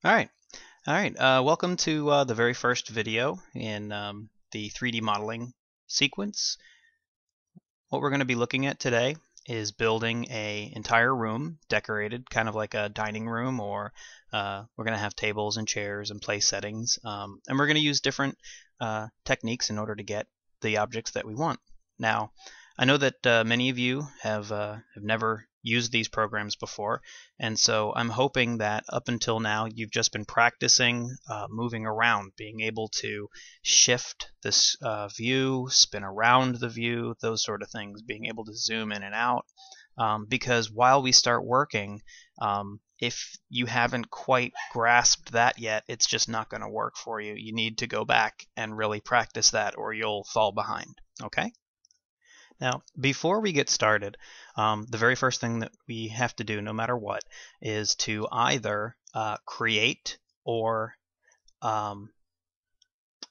All right, welcome to the very first video in the 3D modeling sequence. What we're going to be looking at today is building an entire room decorated kind of like a dining room, or we're going to have tables and chairs and place settings, and we're going to use different techniques in order to get the objects that we want. Now, I know that many of you have never used these programs before, and so I'm hoping that up until now you've just been practicing moving around, being able to shift this view, spin around the view, those sort of things, being able to zoom in and out, because while we start working, if you haven't quite grasped that yet, it's just not going to work for you. You need to go back and really practice that, or you'll fall behind. Okay? Now, before we get started, the very first thing that we have to do, no matter what, is to either create or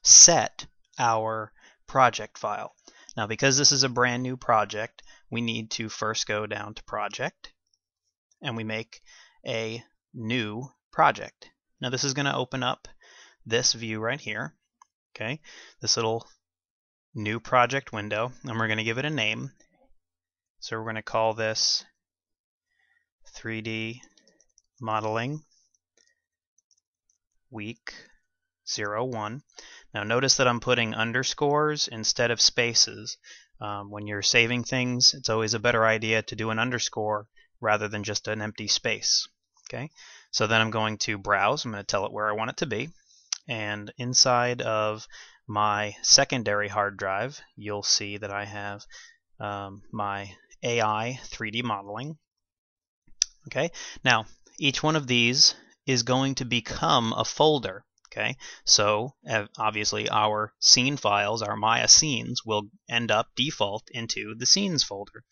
set our project file. Now, because this is a brand new project, we need to first go down to Project, and we make a new project. Now, this is going to open up this view right here, okay? This little new project window, and we're going to give it a name. So we're going to call this 3D Modeling Week 01. Now notice that I'm putting underscores instead of spaces. When you're saving things, it's always a better idea to do an underscore rather than just an empty space. Okay, so then I'm going to browse. I'm going to tell it where I want it to be, and inside of my secondary hard drive, you'll see that I have my AI 3D modeling. Okay, now each one of these is going to become a folder. Okay, so obviously our scene files, our Maya scenes, will end up default into the scenes folder.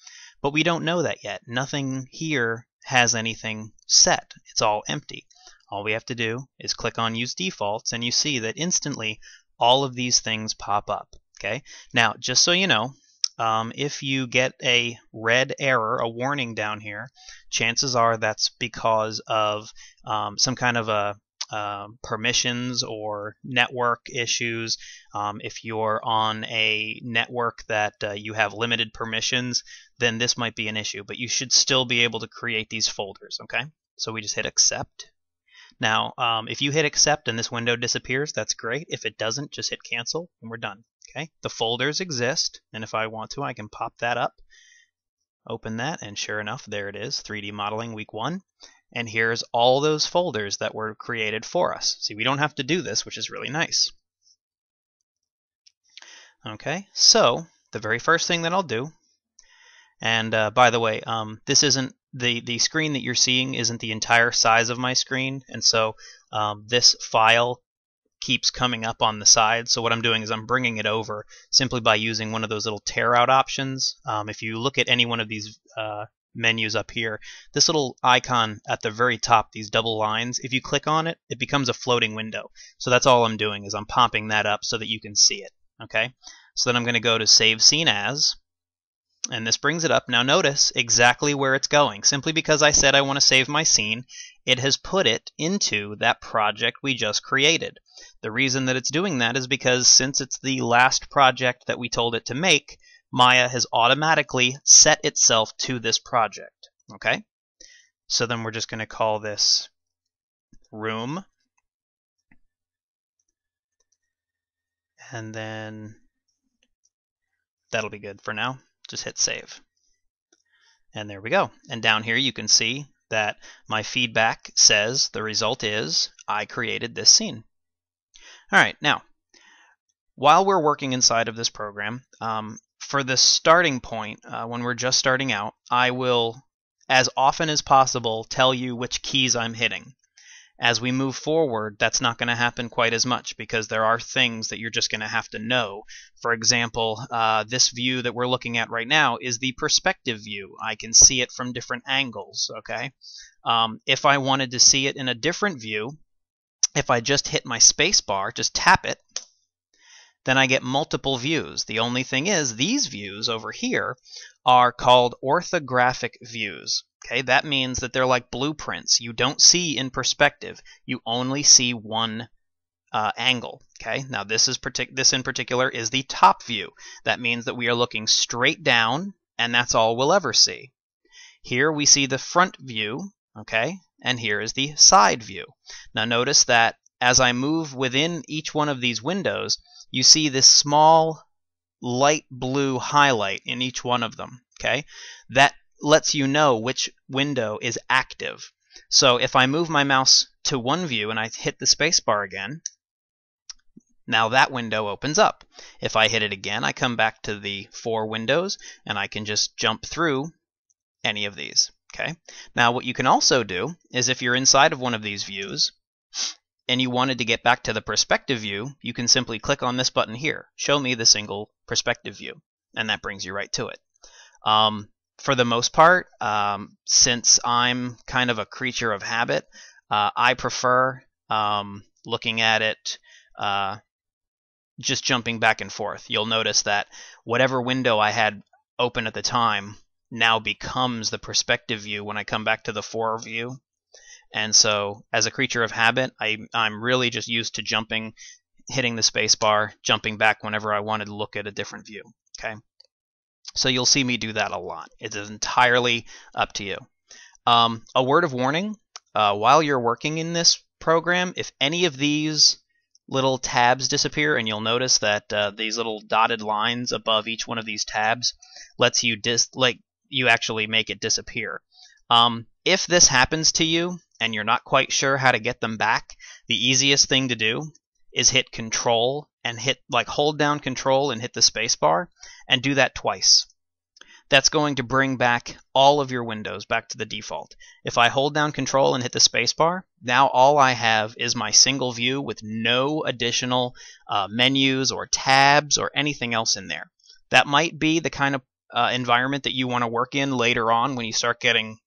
But we don't know that yet. Nothing here has anything set. It's all empty. All we have to do is click on Use Defaults, and you see that instantly all of these things pop up. Okay. Now, just so you know, if you get a red error, a warning down here, chances are that's because of some kind of a permissions or network issues. If you're on a network that you have limited permissions, then this might be an issue, but you should still be able to create these folders. Okay. So we just hit Accept. Now, if you hit Accept and this window disappears, that's great. If it doesn't, just hit Cancel and we're done. Okay, the folders exist, and if I want to, I can pop that up, open that, and sure enough, there it is, 3D Modeling Week 1. And here's all those folders that were created for us. See, we don't have to do this, which is really nice. Okay, so the very first thing that I'll do, and by the way, this isn't the screen that you're seeing isn't the entire size of my screen, and so this file keeps coming up on the side. So what I'm doing is I'm bringing it over simply by using one of those little tear out options. If you look at any one of these menus up here, this little icon at the very top, these double lines, if you click on it, it becomes a floating window. So that's all I'm doing, is I'm popping that up so that you can see it. Okay, so then I'm going to go to Save Scene As, and this brings it up. Now notice exactly where it's going. Simply because I said I want to save my scene, it has put it into that project we just created. The reason that it's doing that is because since it's the last project that we told it to make, Maya has automatically set itself to this project. Okay? So then we're just going to call this Room. And then that'll be good for now. Just hit Save. And there we go. And down here you can see that my feedback says the result is I created this scene. All right, now, while we're working inside of this program, for the starting point, when we're just starting out, I will, as often as possible, tell you which keys I'm hitting. As we move forward, that's not going to happen quite as much because there are things that you're just going to have to know. For example, this view that we're looking at right now is the perspective view. I can see it from different angles, okay? If I wanted to see it in a different view, if I just hit my space bar, just tap it, then I get multiple views. The only thing is, these views over here are called orthographic views. Okay, that means that they're like blueprints. You don't see in perspective. You only see one angle. Okay, now this in particular is the top view. That means that we are looking straight down, and that's all we'll ever see. Here we see the front view, okay, and here is the side view. Now notice that as I move within each one of these windows, you see this small light blue highlight in each one of them. Okay, that lets you know which window is active. So if I move my mouse to one view and I hit the spacebar again, now that window opens up. If I hit it again, I come back to the 4 windows and I can just jump through any of these. Okay. Now what you can also do is if you're inside of one of these views and you wanted to get back to the perspective view, you can simply click on this button here, show me the single perspective view, and that brings you right to it. For the most part, since I'm kind of a creature of habit, I prefer looking at it just jumping back and forth. You'll notice that whatever window I had open at the time now becomes the perspective view when I come back to the 4 view. And so as a creature of habit, I'm really just used to jumping, hitting the space bar, jumping back whenever I wanted to look at a different view. Okay, so you'll see me do that a lot. It is entirely up to you. A word of warning, while you're working in this program, if any of these little tabs disappear, and you'll notice that these little dotted lines above each one of these tabs lets you you actually make it disappear. If this happens to you and you're not quite sure how to get them back, the easiest thing to do is hit Control and hold down Control and hit the space bar and do that twice. That's going to bring back all of your windows back to the default. If I hold down Control and hit the space bar, now all I have is my single view with no additional menus or tabs or anything else in there. That might be the kind of environment that you want to work in later on when you start getting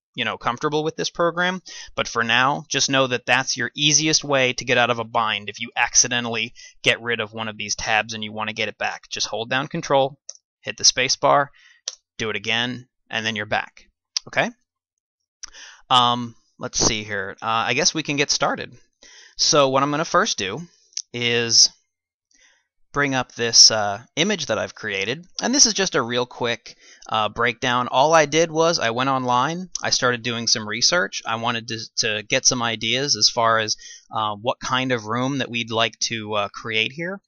comfortable with this program, but for now just know that that's your easiest way to get out of a bind if you accidentally get rid of one of these tabs and you want to get it back. Just hold down Control, hit the space bar, do it again, and then you're back. Okay, let's see here. I guess we can get started. So what I'm going to first do is bring up this image that I've created, and this is just a real quick breakdown. All I did was I went online, I started doing some research. I wanted to get some ideas as far as what kind of room that we'd like to create here.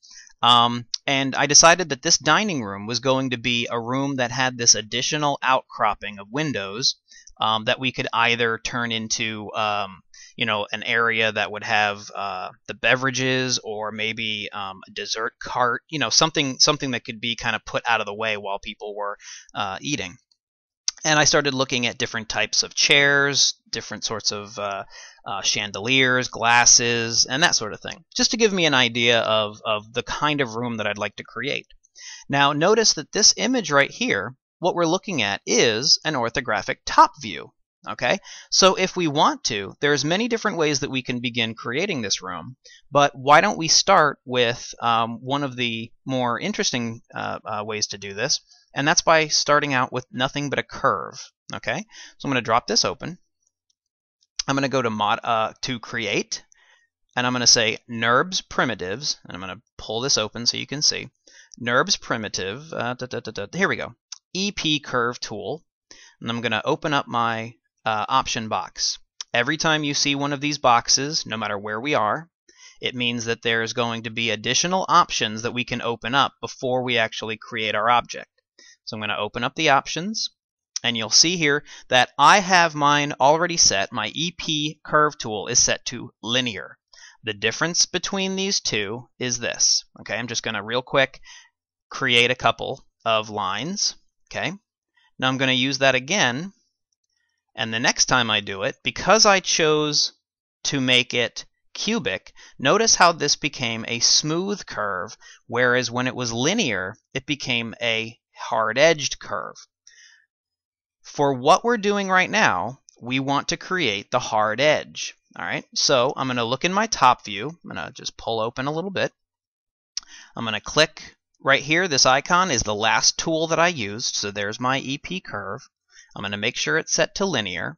And I decided that this dining room was going to be a room that had this additional outcropping of windows that we could either turn into an area that would have the beverages, or maybe a dessert cart, something that could be kind of put out of the way while people were eating. And I started looking at different types of chairs, different sorts of chandeliers, glasses, and that sort of thing, just to give me an idea of the kind of room that I'd like to create. Now notice that this image right here, what we're looking at is an orthographic top view. Okay, so if we want to, there's many different ways that we can begin creating this room, but why don't we start with one of the more interesting ways to do this, and that's by starting out with nothing but a curve. Okay, so I'm going to drop this open. I'm going to go to Create, and I'm going to say NURBS Primitives, and I'm going to pull this open so you can see. NURBS Primitive, here we go, EP Curve Tool, and I'm going to open up my option box. Every time you see one of these boxes, no matter where we are, it means that there's going to be additional options that we can open up before we actually create our object. So I'm going to open up the options, and you'll see here that I have mine already set. My EP curve tool is set to linear. The difference between these two is this. Okay, I'm just going to real quick create a couple of lines. Okay, now I'm going to use that again. And the next time I do it, because I chose to make it cubic, notice how this became a smooth curve, whereas when it was linear, it became a hard-edged curve. For what we're doing right now, we want to create the hard edge. All right, so I'm going to look in my top view. I'm going to just pull open a little bit. I'm going to click right here. This icon is the last tool that I used, so there's my EP curve. I'm going to make sure it's set to linear.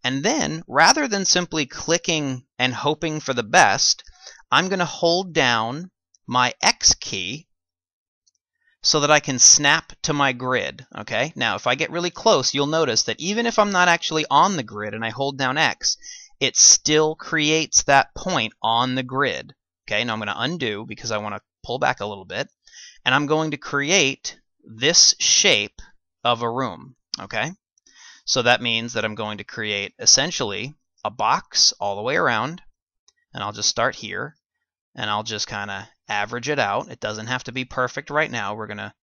And then, rather than simply clicking and hoping for the best, I'm going to hold down my X key so that I can snap to my grid. Okay? Now, if I get really close, you'll notice that even if I'm not actually on the grid and I hold down X, it still creates that point on the grid. Okay? Now I'm going to undo because I want to pull back a little bit. And I'm going to create this shape of a room. Okay? So that means that I'm going to create essentially a box all the way around. And I'll just start here. And I'll just kind of average it out. It doesn't have to be perfect right now. We're going to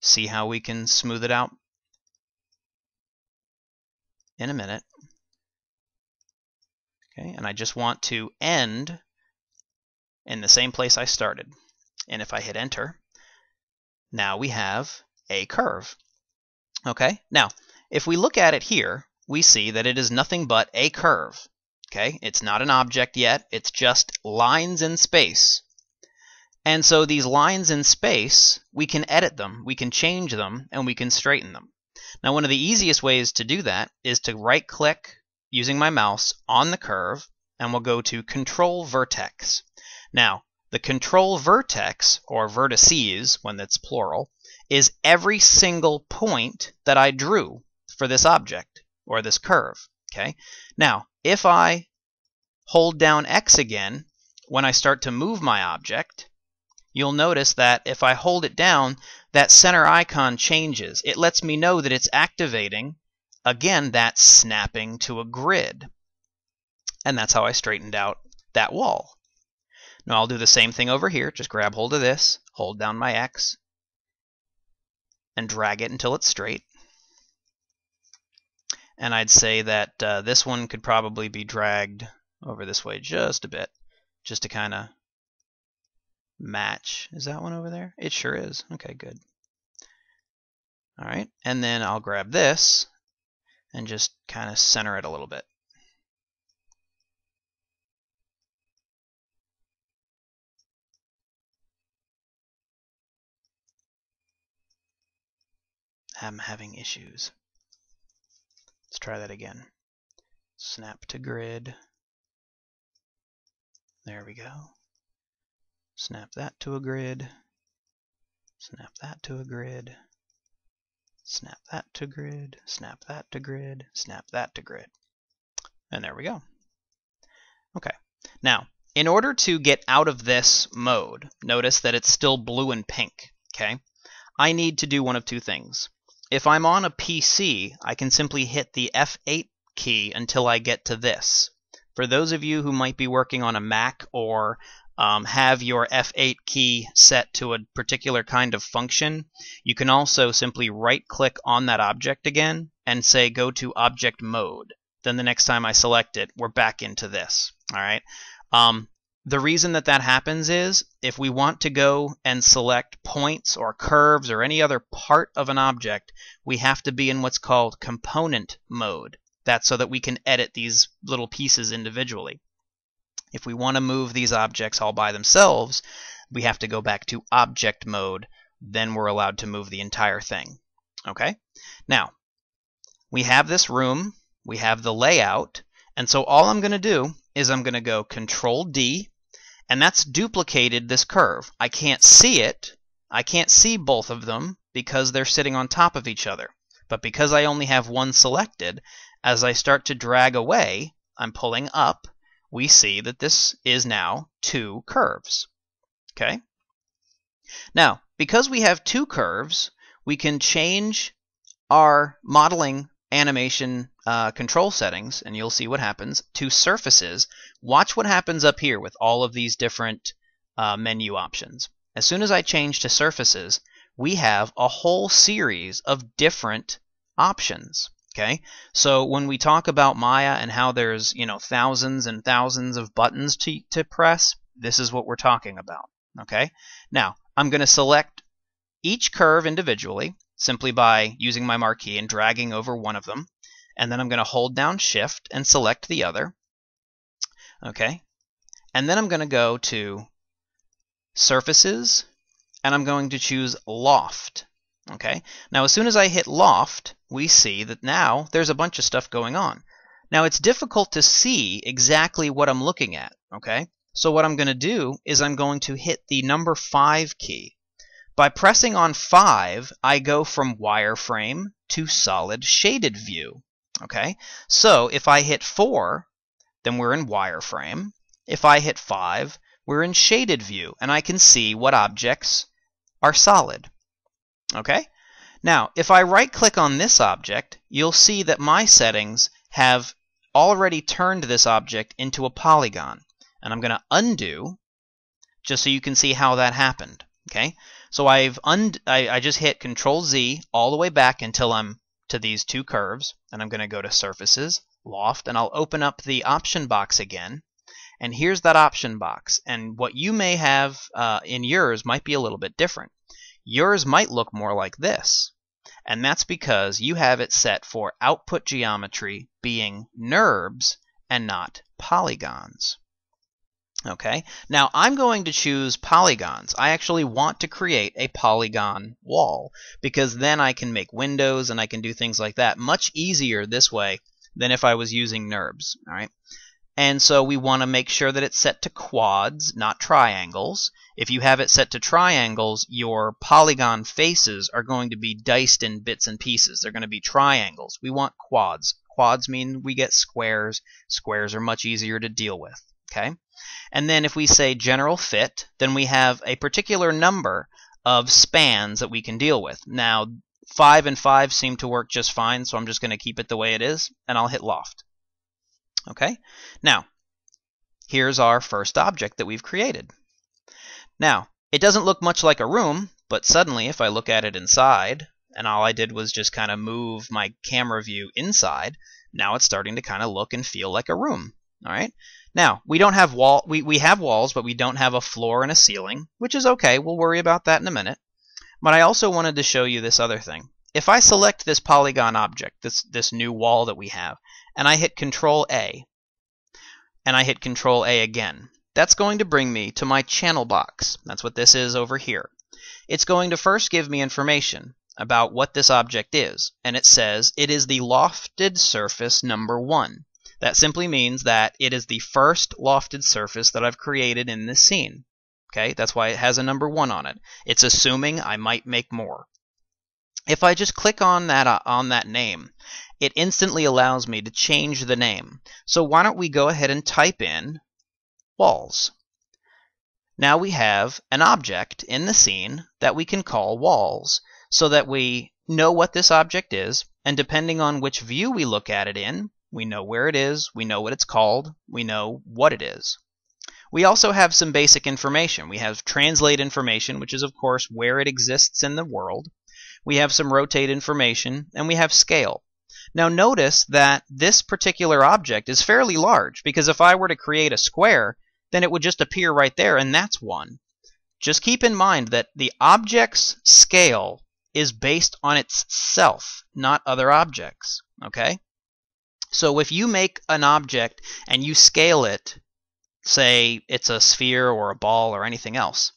see how we can smooth it out in a minute. Okay, and I just want to end in the same place I started. And if I hit enter, now we have a curve. Okay, now if we look at it here, we see that it is nothing but a curve. Okay, it's not an object yet, it's just lines in space. And so these lines in space, we can edit them, we can change them, and we can straighten them. Now one of the easiest ways to do that is to right-click using my mouse on the curve, and we'll go to Control Vertex. Now, the Control Vertex, or vertices when it's plural, is every single point that I drew for this object, or this curve. Okay? Now, if I hold down X again, when I start to move my object, you'll notice that if I hold it down, that center icon changes. It lets me know that it's activating, again, that snapping to a grid. And that's how I straightened out that wall. Now I'll do the same thing over here. Just grab hold of this, hold down my X, and drag it until it's straight. And I'd say that this one could probably be dragged over this way just a bit, just to kind of match. Is that one over there? It sure is. Okay, good. All right, and then I'll grab this and just kind of center it a little bit. I'm having issues. Let's try that again. Snap to grid. There we go. Snap that to a grid. Snap that to a grid. Snap that to grid. Snap that to grid. Snap that to grid. And there we go. Okay. Now, in order to get out of this mode, notice that it's still blue and pink. Okay? I need to do one of two things. If I'm on a PC, I can simply hit the F8 key until I get to this. For those of you who might be working on a Mac or have your F8 key set to a particular kind of function, you can also simply right-click on that object again and say go to Object Mode. Then the next time I select it, we're back into this. All right. The reason that that happens is if we want to go and select points or curves or any other part of an object, we have to be in what's called component mode. That's so that we can edit these little pieces individually. If we want to move these objects all by themselves, we have to go back to object mode. Then we're allowed to move the entire thing. Okay? Now, we have this room, we have the layout, and so all I'm going to do is I'm going to go Control D, and that's duplicated this curve. I can't see it. I can't see both of them because they're sitting on top of each other. But because I only have one selected, as I start to drag away, I'm pulling up, we see that this is now two curves. Okay? Now, because we have two curves, we can change our modeling animation control settings, and you'll see what happens, to surfaces. Watch what happens up here with all of these different menu options. As soon as I change to surfaces, we have a whole series of different options. Okay, so when we talk about Maya and how there's thousands and thousands of buttons to press, this is what we're talking about. Okay, now I'm going to select each curve individually simply by using my marquee and dragging over one of them, and then I'm going to hold down Shift and select the other. Okay, and then I'm going to go to Surfaces, and I'm going to choose Loft. Okay, now as soon as I hit loft, we see that now there's a bunch of stuff going on. Now it's difficult to see exactly what I'm looking at. Okay, so what I'm going to do is I'm going to hit the number 5 key. By pressing on 5, I go from wireframe to solid shaded view. Okay, so if I hit 4, then we're in wireframe. If I hit 5, we're in shaded view, and I can see what objects are solid. Okay? Now, if I right-click on this object, you'll see that my settings have already turned this object into a polygon. And I'm going to undo, just so you can see how that happened. Okay? So I just hit Control-Z all the way back until I'm to these two curves, and I'm going to go to Surfaces, Loft, and I'll open up the option box again. And here's that option box. And what you may have in yours might be a little bit different. Yours might look more like this. And that's because you have it set for output geometry being NURBS and not polygons. Okay, now I'm going to choose polygons. I actually want to create a polygon wall because then I can make windows and I can do things like that much easier this way than if I was using NURBS. All right. And so we want to make sure that it's set to quads, not triangles. If you have it set to triangles, your polygon faces are going to be diced in bits and pieces. They're going to be triangles. We want quads. Quads mean we get squares. Squares are much easier to deal with. Okay? And then if we say general fit, then we have a particular number of spans that we can deal with. Now, 5 and 5 seem to work just fine, so I'm just going to keep it the way it is, and I'll hit loft. Okay, now here's our first object that we've created. Now it doesn't look much like a room, but suddenly if I look at it inside, and all I did was just kind of move my camera view inside, now it's starting to kind of look and feel like a room. All right. Now we don't have we have walls, but we don't have a floor and a ceiling, which is okay. We'll worry about that in a minute. But I also wanted to show you this other thing. If I select this polygon object, this new wall that we have, and I hit Control-A, and I hit Control-A again, that's going to bring me to my channel box. That's what this is over here. It's going to first give me information about what this object is, and it says it is the lofted surface number 1. That simply means that it is the first lofted surface that I've created in this scene. Okay, that's why it has a number 1 on it. It's assuming I might make more. If I just click on that name, it instantly allows me to change the name. So why don't we go ahead and type in walls. Now we have an object in the scene that we can call walls, so that we know what this object is, and depending on which view we look at it in, we know where it is, we know what it's called, we know what it is. We also have some basic information. We have translate information, which is of course where it exists in the world. We have some rotate information, and we have scale. Now notice that this particular object is fairly large, because if I were to create a square, then it would just appear right there, and that's 1. Just keep in mind that the object's scale is based on itself, not other objects. Okay? So if you make an object and you scale it, say it's a sphere or a ball or anything else,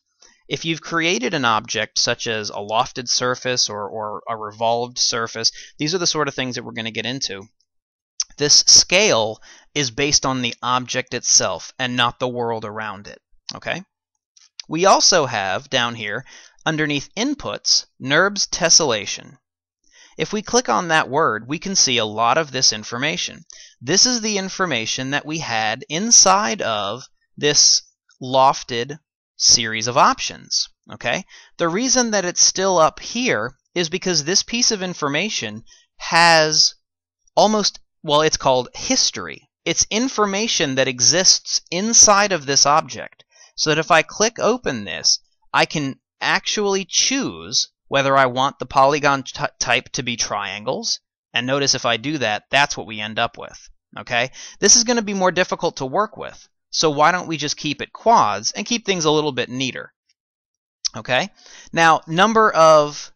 if you've created an object such as a lofted surface or a revolved surface, these are the sort of things that we're going to get into. This scale is based on the object itself and not the world around it. Okay? We also have down here, underneath inputs, NURBS tessellation. If we click on that word, we can see a lot of this information. This is the information that we had inside of this lofted series of options. Okay? The reason that it's still up here is because this piece of information has it's called history. It's information that exists inside of this object, so that if I click open this, I can actually choose whether I want the polygon type to be triangles, and notice if I do that, that's what we end up with. Okay? This is going to be more difficult to work with. So why don't we just keep it quads and keep things a little bit neater? Okay? Now, number of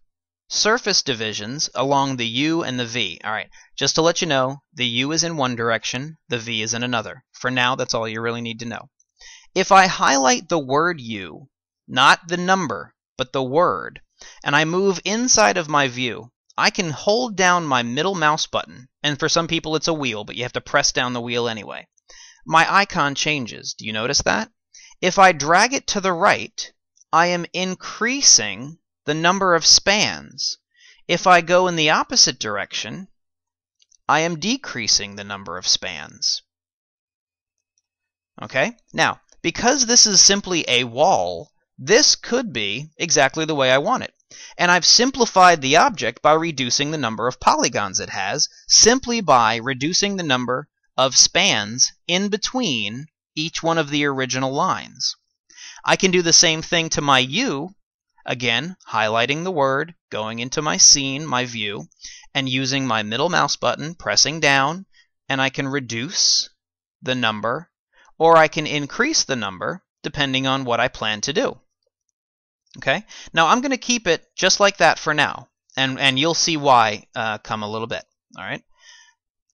surface divisions along the U and the V. All right, just to let you know, the U is in one direction, the V is in another. For now, that's all you really need to know. If I highlight the word U, not the number, but the word, and I move inside of my view, I can hold down my middle mouse button, and for some people it's a wheel, but you have to press down the wheel anyway. My icon changes. Do you notice that? If I drag it to the right, I am increasing the number of spans. If I go in the opposite direction, I am decreasing the number of spans. Okay? Now, because this is simply a wall, this could be exactly the way I want it. And I've simplified the object by reducing the number of polygons it has, simply by reducing the number of spans in between each one of the original lines. I can do the same thing to my U, again, highlighting the word, going into my scene, my view, and using my middle mouse button, pressing down, and I can reduce the number, or I can increase the number, depending on what I plan to do. Okay? Now I'm going to keep it just like that for now, and you'll see why come a little bit. All right?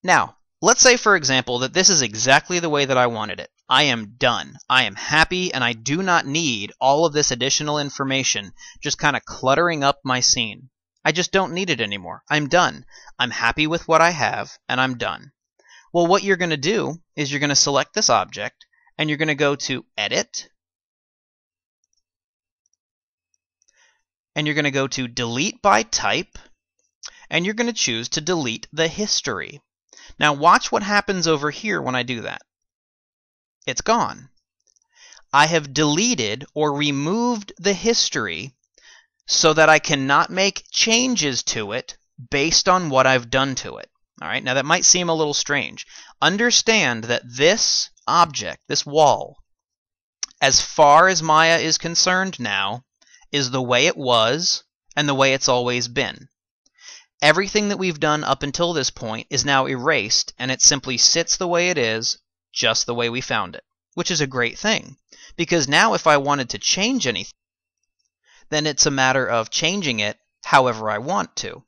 Now, let's say, for example, that this is exactly the way that I wanted it. I am done. I am happy, and I do not need all of this additional information just kind of cluttering up my scene. I just don't need it anymore. I'm done. I'm happy with what I have, and I'm done. Well, what you're going to do is you're going to select this object, and you're going to go to Edit, and you're going to go to Delete by Type, and you're going to choose to delete the history. Now watch what happens over here when I do that. It's gone. I have deleted or removed the history so that I cannot make changes to it based on what I've done to it. All right? Now that might seem a little strange. Understand that this object, this wall, as far as Maya is concerned now, is the way it was and the way it's always been. Everything that we've done up until this point is now erased, and it simply sits the way it is, just the way we found it, which is a great thing, because now if I wanted to change anything, then it's a matter of changing it however I want to.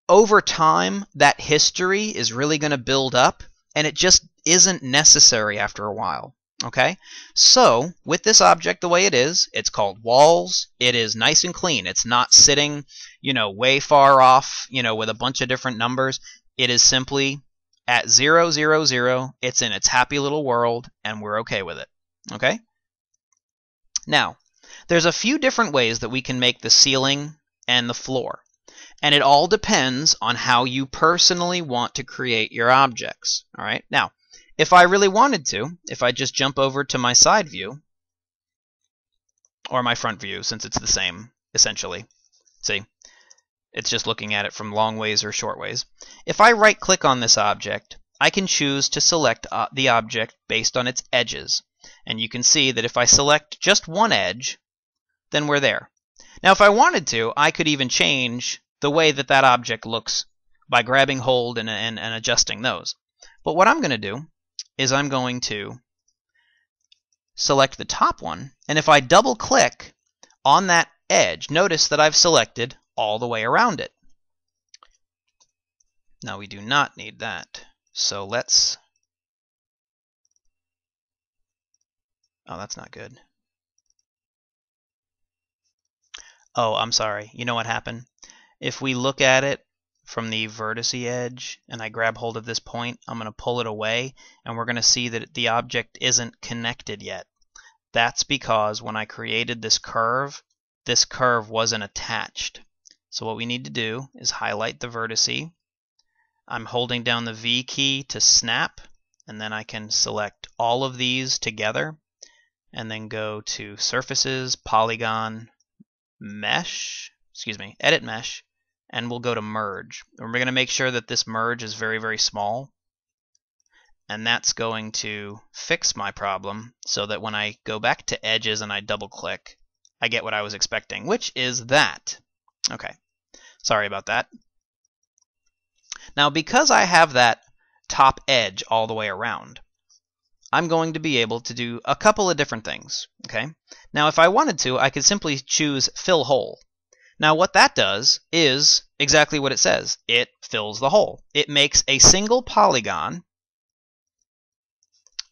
Over time, that history is really going to build up, and it just isn't necessary after a while. Okay? So, with this object the way it is, it's called walls. It is nice and clean. It's not sitting, way far off, with a bunch of different numbers. It is simply at 0, 0, 0. It's in its happy little world, and we're okay with it. Okay? Now, there's a few different ways that we can make the ceiling and the floor. And it all depends on how you personally want to create your objects. All right? Now, if I really wanted to, if I just jump over to my side view, or my front view, since it's the same, essentially. See? It's just looking at it from long ways or short ways. If I right-click on this object, I can choose to select the object based on its edges. And you can see that if I select just one edge, then we're there. Now, if I wanted to, I could even change the way that that object looks by grabbing hold and adjusting those. But what I'm going to do is I'm going to select the top one, and if I double-click on that edge, notice that I've selected all the way around it. Now we do not need that, so let's... Oh, that's not good. Oh, I'm sorry. You know what happened? If we look at it from the vertice edge and I grab hold of this point, I'm going to pull it away, and we're going to see that the object isn't connected yet. That's because when I created this curve wasn't attached. So what we need to do is highlight the vertice. I'm holding down the V key to snap, and then I can select all of these together, and then go to Surfaces, Polygon, Edit Mesh, and we'll go to Merge. And we're going to make sure that this merge is very, very small, and that's going to fix my problem so that when I go back to edges and I double click, I get what I was expecting, which is that. Okay, sorry about that. Now, because I have that top edge all the way around, I'm going to be able to do a couple of different things. Okay. Now, if I wanted to, I could simply choose Fill Hole. Now, what that does is exactly what it says. It fills the hole. It makes a single polygon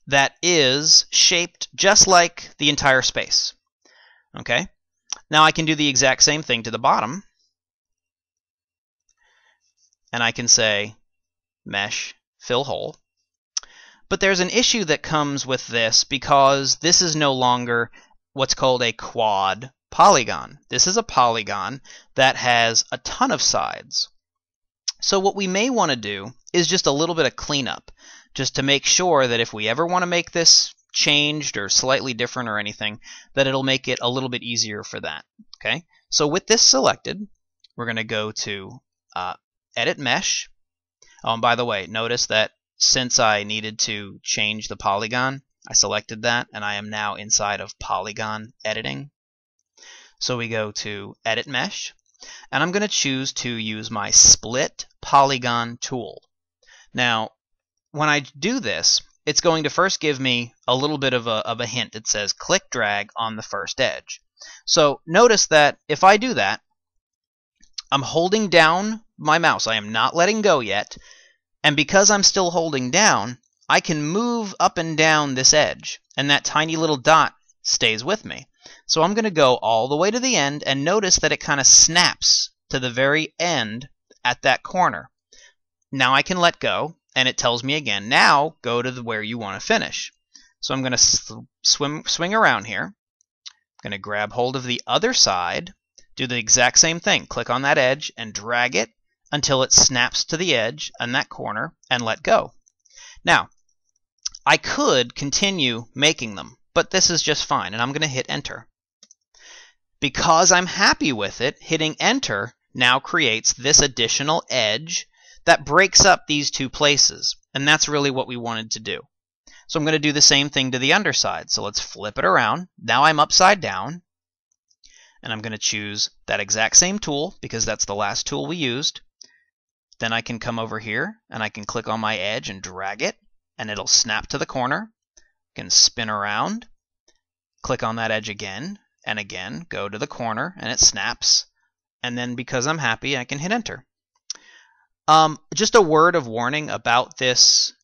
that is shaped just like the entire space. Okay? Now I can do the exact same thing to the bottom, and I can say mesh fill hole. But there's an issue that comes with this because this is no longer what's called a quad polygon. This is a polygon that has a ton of sides. So what we may want to do is just a little bit of cleanup, just to make sure that if we ever want to make this changed or slightly different or anything, that it'll make it a little bit easier for that. Okay, so with this selected, we're going to go to Edit Mesh. Oh, and by the way, notice that since I needed to change the polygon, I selected that, and I am now inside of Polygon Editing. So we go to Edit Mesh, and I'm going to choose to use my Split Polygon tool. Now, when I do this, it's going to first give me a little bit of a hint. It says click drag on the first edge. So notice that if I do that, I'm holding down my mouse. I am not letting go yet. And because I'm still holding down, I can move up and down this edge, and that tiny little dot stays with me. So I'm going to go all the way to the end, and notice that it kind of snaps to the very end at that corner. Now I can let go, and it tells me again, now go to where you want to finish. So I'm going to swing around here. I'm going to grab hold of the other side, do the exact same thing. Click on that edge and drag it until it snaps to the edge and that corner, and let go. Now, I could continue making them, but this is just fine, and I'm going to hit Enter. Because I'm happy with it, hitting Enter now creates this additional edge that breaks up these two places, and that's really what we wanted to do. So I'm going to do the same thing to the underside. So let's flip it around. Now I'm upside down, and I'm going to choose that exact same tool because that's the last tool we used. Then I can come over here and I can click on my edge and drag it, and it'll snap to the corner. I can spin around, click on that edge again, and again go to the corner, and it snaps. And then because I'm happy, I can hit Enter. Just a word of warning about this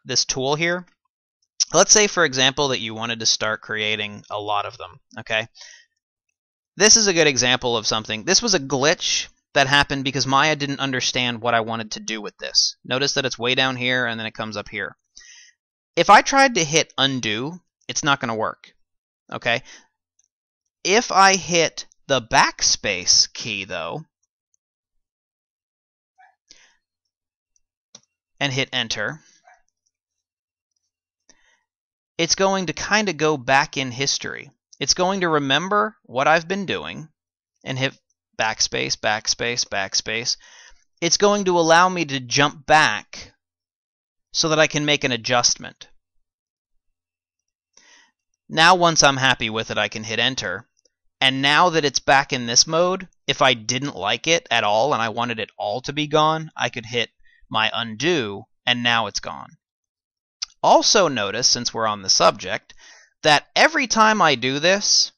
this tool here. Let's say, for example, that you wanted to start creating a lot of them. Okay, this is a good example of something. This was a glitch that happened because Maya didn't understand what I wanted to do with this. Notice that it's way down here and then it comes up here. If I tried to hit undo, it's not going to work. Okay? If I hit the backspace key, though, and hit Enter, it's going to kind of go back in history. It's going to remember what I've been doing and hit backspace, backspace, backspace. It's going to allow me to jump back so that I can make an adjustment. Now once I'm happy with it, I can hit Enter. And now that it's back in this mode, if I didn't like it at all and I wanted it all to be gone, I could hit my undo, and now it's gone. Also notice, since we're on the subject, that every time I do this,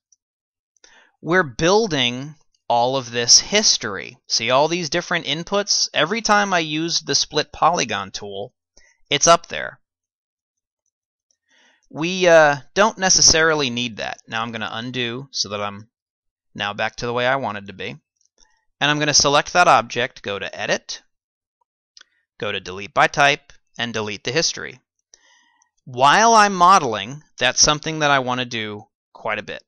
we're building all of this history. See all these different inputs? Every time I use the Split Polygon tool, it's up there. We don't necessarily need that. Now I'm going to undo so that I'm now back to the way I wanted to be. And I'm going to select that object, go to Edit, go to Delete by Type, and delete the history. While I'm modeling, that's something that I want to do quite a bit.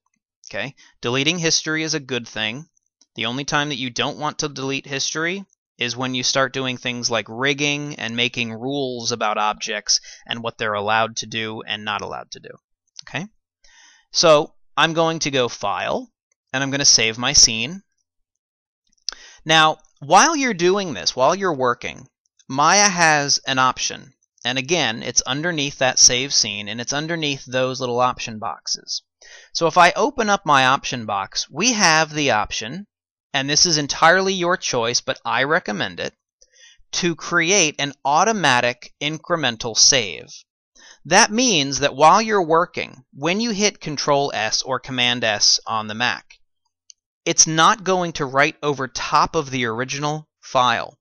Okay? Deleting history is a good thing. The only time that you don't want to delete history is when you start doing things like rigging and making rules about objects and what they're allowed to do and not allowed to do. Okay? So I'm going to go File, and I'm going to save my scene. Now, while you're doing this, while you're working, Maya has an option. And again, it's underneath that save scene, and it's underneath those little option boxes. So if I open up my option box, we have the option, and this is entirely your choice, but I recommend it, to create an automatic incremental save. That means that while you're working, when you hit Control S or Command S on the Mac, it's not going to write over top of the original file.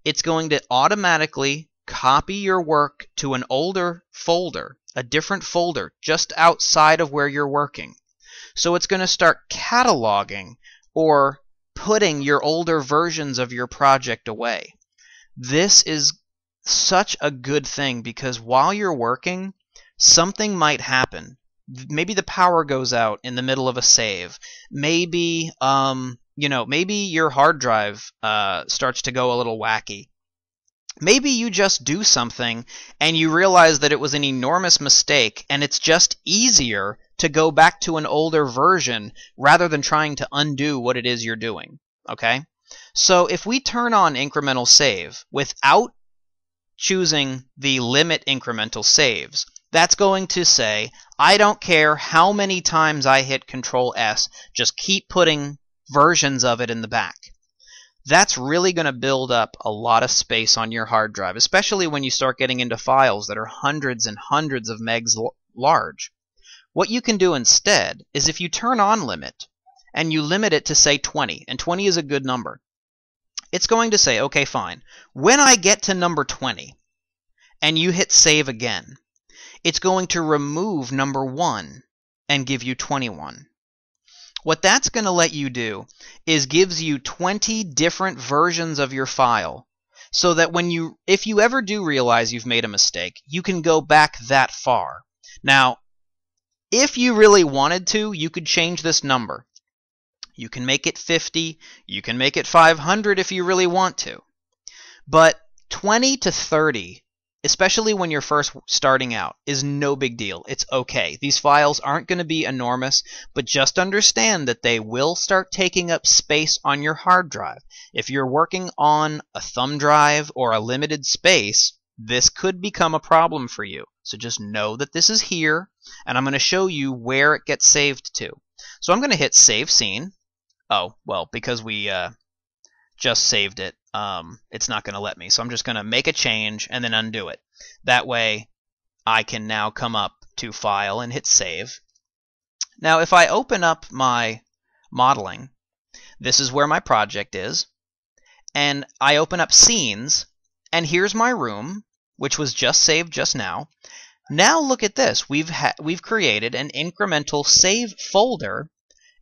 It's going to automatically copy your work to an older folder, a different folder, just outside of where you're working. So it's going to start cataloging or putting your older versions of your project away. This is such a good thing because while you're working, something might happen. Maybe the power goes out in the middle of a save. Maybe maybe your hard drive starts to go a little wacky. Maybe you just do something and you realize that it was an enormous mistake and it's just easier to go back to an older version rather than trying to undo what it is you're doing. Okay? So if we turn on incremental save without choosing the limit incremental saves, that's going to say, I don't care how many times I hit Control S, just keep putting versions of it in the back. That's really going to build up a lot of space on your hard drive, especially when you start getting into files that are hundreds and hundreds of megs large. What you can do instead is if you turn on limit and you limit it to say 20, and 20 is a good number, it's going to say, okay, fine. When I get to number 20 and you hit save again, it's going to remove number 1 and give you 21. What that's going to let you do is gives you 20 different versions of your file so that if you ever do realize you've made a mistake, you can go back that far. Now, if you really wanted to, you could change this number. You can make it 50, you can make it 500 if you really want to. But 20 to 30, especially when you're first starting out, is no big deal. It's okay. These files aren't going to be enormous, but just understand that they will start taking up space on your hard drive. If you're working on a thumb drive or a limited space, this could become a problem for you. So just know that this is here, and I'm going to show you where it gets saved to. So I'm going to hit Save Scene. Oh, well, because we just saved it, it's not going to let me. So I'm just going to make a change and then undo it. That way I can now come up to File and hit Save. Now if I open up my modeling, this is where my project is, and I open up Scenes, and here's my room, which was just saved just now. Now look at this. We've created an incremental save folder,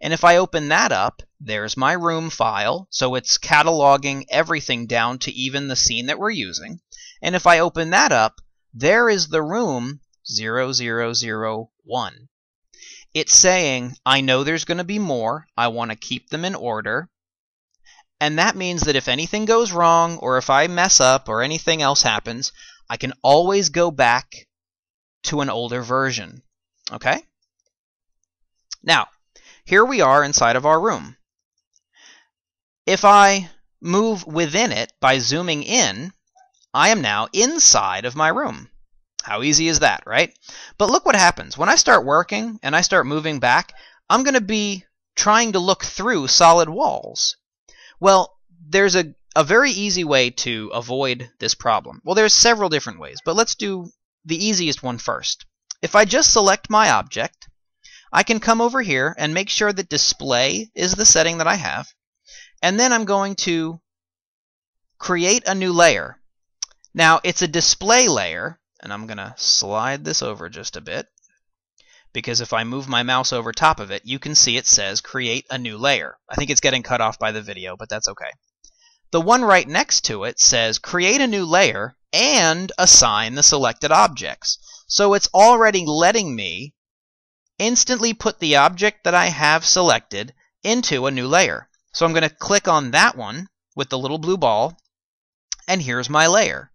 and if I open that up, there's my room file, so it's cataloging everything down to even the scene that we're using. And if I open that up, there is the room 0001. It's saying, I know there's going to be more, I want to keep them in order, and that means that if anything goes wrong, or if I mess up, or anything else happens, I can always go back to an older version. Okay? Now, here we are inside of our room. If I move within it by zooming in, I am now inside of my room. How easy is that, right? But look what happens. When I start working and I start moving back, I'm going to be trying to look through solid walls. Well, there's a very easy way to avoid this problem. Well, there's several different ways, but let's do the easiest one first. If I just select my object, I can come over here and make sure that display is the setting that I have. And then I'm going to create a new layer. Now, it's a display layer, and I'm going to slide this over just a bit, because if I move my mouse over top of it, you can see it says create a new layer. I think it's getting cut off by the video, but that's okay. The one right next to it says create a new layer and assign the selected objects. So it's already letting me instantly put the object that I have selected into a new layer. So I'm going to click on that one with the little blue ball, and here's my layer.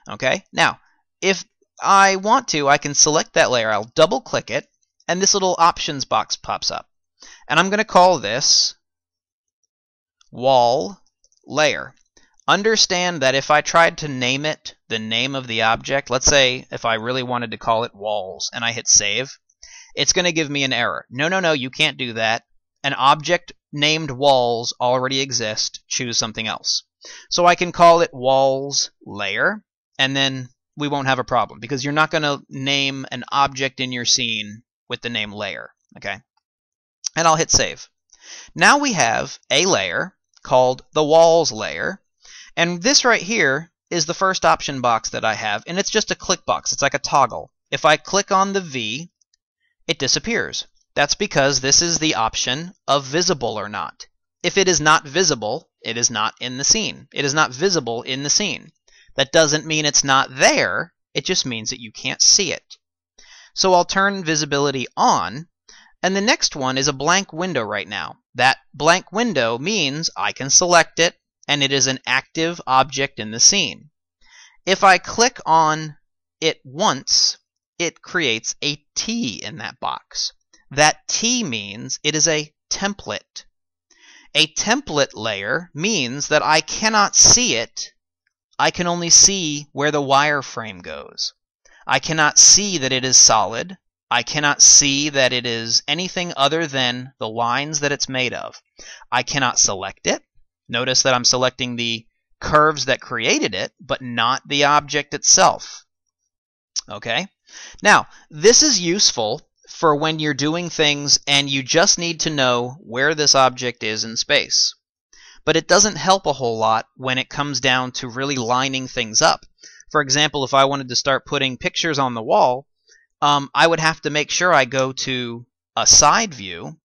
Okay? Now, if I want to, I can select that layer. I'll double click it, and this little options box pops up. And I'm going to call this Wall Layer. Understand that if I tried to name it the name of the object, let's say if I really wanted to call it Walls, and I hit Save, it's going to give me an error. No, you can't do that. An object named Walls already exists. Choose something else. So I can call it Walls Layer, and then we won't have a problem, because you're not going to name an object in your scene with the name layer. Okay? And I'll hit Save. Now we have a layer called the Walls Layer, and this right here is the first option box that I have, and it's just a click box. It's like a toggle. If I click on the V, it disappears. That's because this is the option of visible or not. If it is not visible, it is not in the scene. It is not visible in the scene. That doesn't mean it's not there, it just means that you can't see it. So I'll turn visibility on, and the next one is a blank window right now. That blank window means I can select it, and it is an active object in the scene. If I click on it once, it creates a T in that box. That T means it is a template. A template layer means that I cannot see it. I can only see where the wireframe goes. I cannot see that it is solid. I cannot see that it is anything other than the lines that it's made of. I cannot select it. Notice that I'm selecting the curves that created it, but not the object itself. Okay? Now, this is useful for when you're doing things and you just need to know where this object is in space. But it doesn't help a whole lot when it comes down to really lining things up. For example, if I wanted to start putting pictures on the wall, I would have to make sure I go to a side view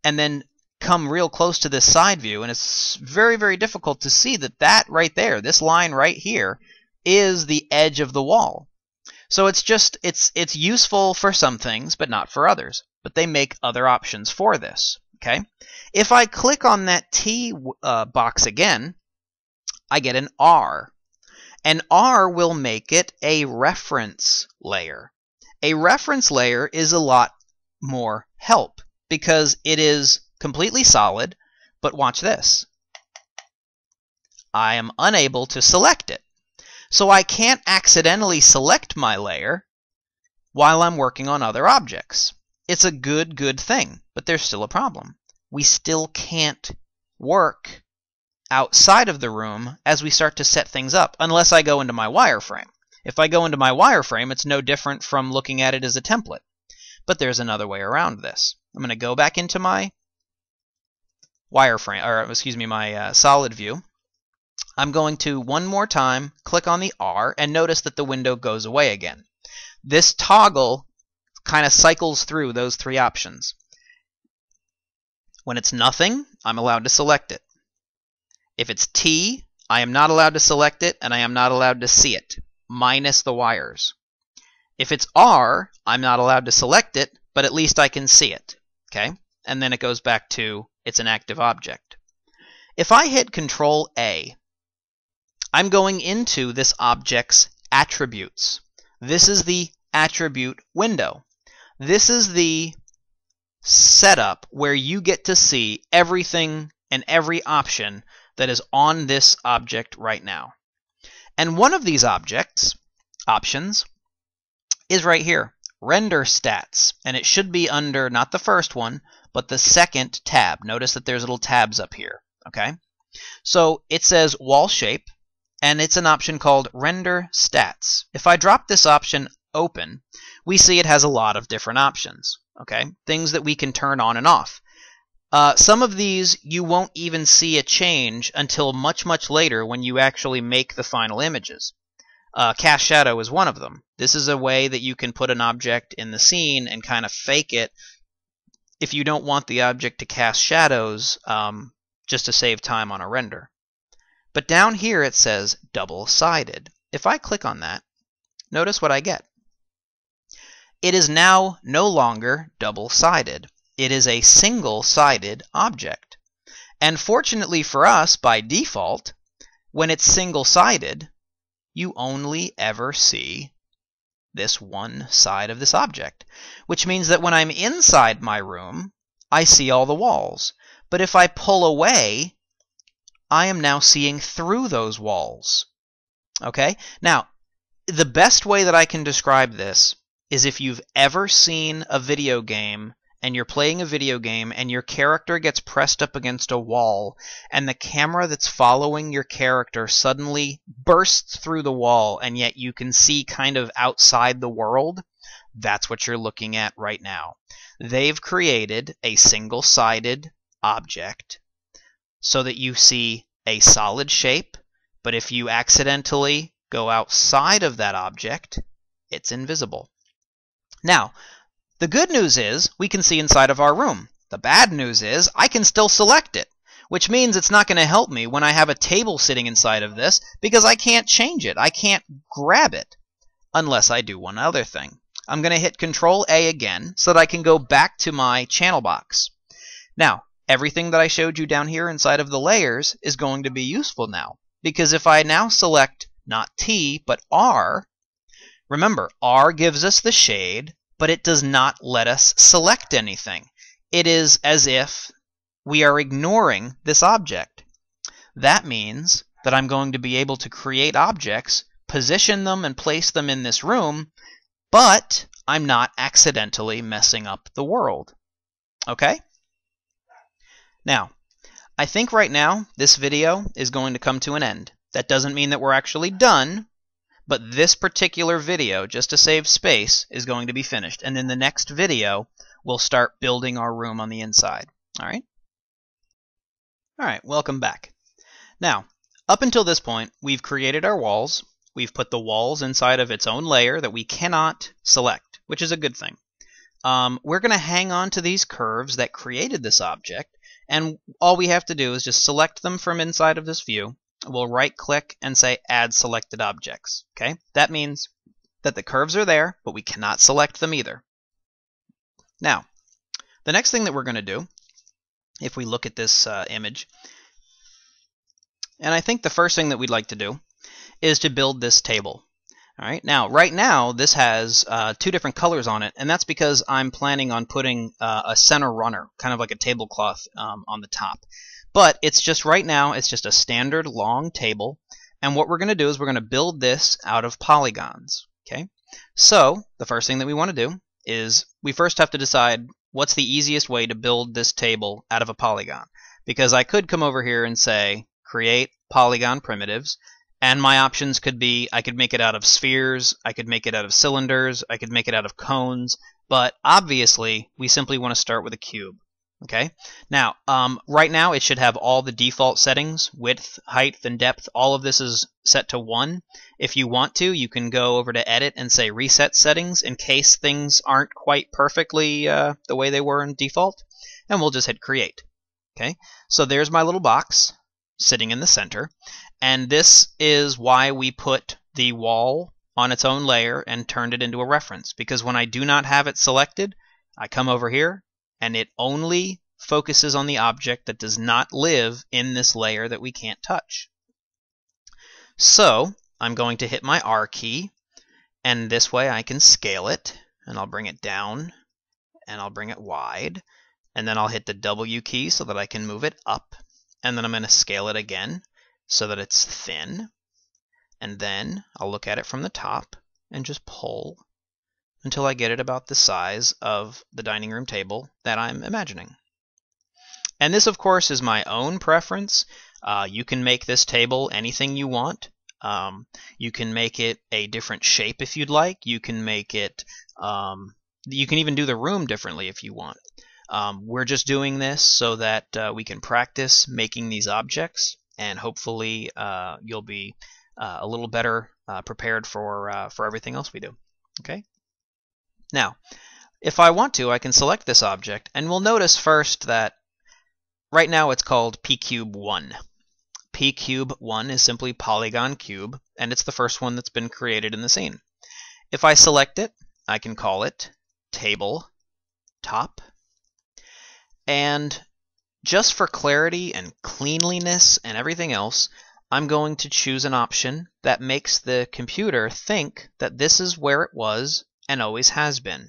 and then come real close to this side view, and it's very, very difficult to see that right there, this line right here, is the edge of the wall. So it's useful for some things, but not for others. But they make other options for this. Okay? If I click on that T box again, I get an R. An R will make it a reference layer. A reference layer is a lot more help because it is completely solid, but watch this. I am unable to select it. So I can't accidentally select my layer while I'm working on other objects. It's a good thing, but there's still a problem. We still can't work outside of the room as we start to set things up, unless I go into my wireframe. If I go into my wireframe, it's no different from looking at it as a template. But there's another way around this. I'm going to go back into my wireframe, or excuse me, my solid view. I'm going to, one more time, click on the R, and notice that the window goes away again. This toggle kind of cycles through those three options. When it's nothing, I'm allowed to select it. If it's T, I am not allowed to select it, and I am not allowed to see it, minus the wires. If it's R, I'm not allowed to select it, but at least I can see it. Okay? And then it goes back to it's an active object. If I hit Control A, I'm going into this object's attributes. This is the attribute window. This is the setup where you get to see everything and every option that is on this object right now. And one of these options, is right here, Render Stats. And it should be under, not the first one, but the second tab. Notice that there's little tabs up here. Okay? So it says Wall Shape, and it's an option called Render Stats. If I drop this option open, we see it has a lot of different options. Okay? Things that we can turn on and off. Some of these you won't even see a change until much, much later when you actually make the final images. Cast Shadow is one of them. This is a way that you can put an object in the scene and kind of fake it if you don't want the object to cast shadows, just to save time on a render. But down here it says double-sided. If I click on that, notice what I get. It is now no longer double-sided. It is a single-sided object. And fortunately for us, by default, when it's single-sided, you only ever see this one side of this object, which means that when I'm inside my room, I see all the walls. But if I pull away, I am now seeing through those walls. Okay? Now, the best way that I can describe this is if you've ever seen a video game and you're playing a video game and your character gets pressed up against a wall and the camera that's following your character suddenly bursts through the wall and yet you can see kind of outside the world, that's what you're looking at right now. They've created a single-sided object so that you see a solid shape, but if you accidentally go outside of that object, it's invisible. Now, The good news is we can see inside of our room. The bad news is I can still select it, which means it's not going to help me when I have a table sitting inside of this because I can't change it. I can't grab it unless I do one other thing. I'm going to hit Control A again so that I can go back to my channel box. Now, everything that I showed you down here inside of the layers is going to be useful now, because if I now select not T but R, remember R gives us the shade, but it does not let us select anything. It is as if we are ignoring this object. That means that I'm going to be able to create objects, position them and place them in this room, but I'm not accidentally messing up the world. Okay? Now, I think right now this video is going to come to an end. That doesn't mean that we're actually done, but this particular video, just to save space, is going to be finished. And in the next video, we'll start building our room on the inside. Alright? Alright, welcome back. Now, up until this point, we've created our walls. We've put the walls inside of its own layer that we cannot select, which is a good thing. We're going to hang on to these curves that created this object, and all we have to do is just select them from inside of this view. We'll right-click and say Add Selected Objects. Okay? That means that the curves are there, but we cannot select them either. Now, the next thing that we're going to do, if we look at this image, and I think the first thing that we'd like to do is to build this table. All right. Now, right now, this has two different colors on it, and that's because I'm planning on putting a center runner, kind of like a tablecloth, on the top. But it's just right now, it's just a standard long table, and what we're going to do is we're going to build this out of polygons. Okay. So the first thing that we want to do is we first have to decide what's the easiest way to build this table out of a polygon, because I could come over here and say create polygon primitives. And my options could be, I could make it out of spheres, I could make it out of cylinders, I could make it out of cones, but obviously we simply want to start with a cube. Okay? Now, right now it should have all the default settings, width, height, and depth. All of this is set to 1. If you want to, you can go over to Edit and say Reset Settings in case things aren't quite perfectly the way they were in default. And we'll just hit Create. Okay? So there's my little box sitting in the center. And this is why we put the wall on its own layer and turned it into a reference. Because when I do not have it selected, I come over here and it only focuses on the object that does not live in this layer that we can't touch. So I'm going to hit my R key, and this way I can scale it, and I'll bring it down, and I'll bring it wide, and then I'll hit the W key so that I can move it up, and then I'm going to scale it again so that it's thin, and then I'll look at it from the top and just pull until I get it about the size of the dining room table that I'm imagining. And this, of course, is my own preference. You can make this table anything you want. You can make it a different shape if you'd like. You can make it, you can even do the room differently if you want. We're just doing this so that we can practice making these objects, and hopefully you'll be a little better prepared for everything else we do. Okay? Now, if I want to, I can select this object, and we'll notice first that right now it's called pCube1. pCube1 is simply polygon cube, and it's the first one that's been created in the scene. If I select it, I can call it table top. And just for clarity and cleanliness and everything else, I'm going to choose an option that makes the computer think that this is where it was and always has been.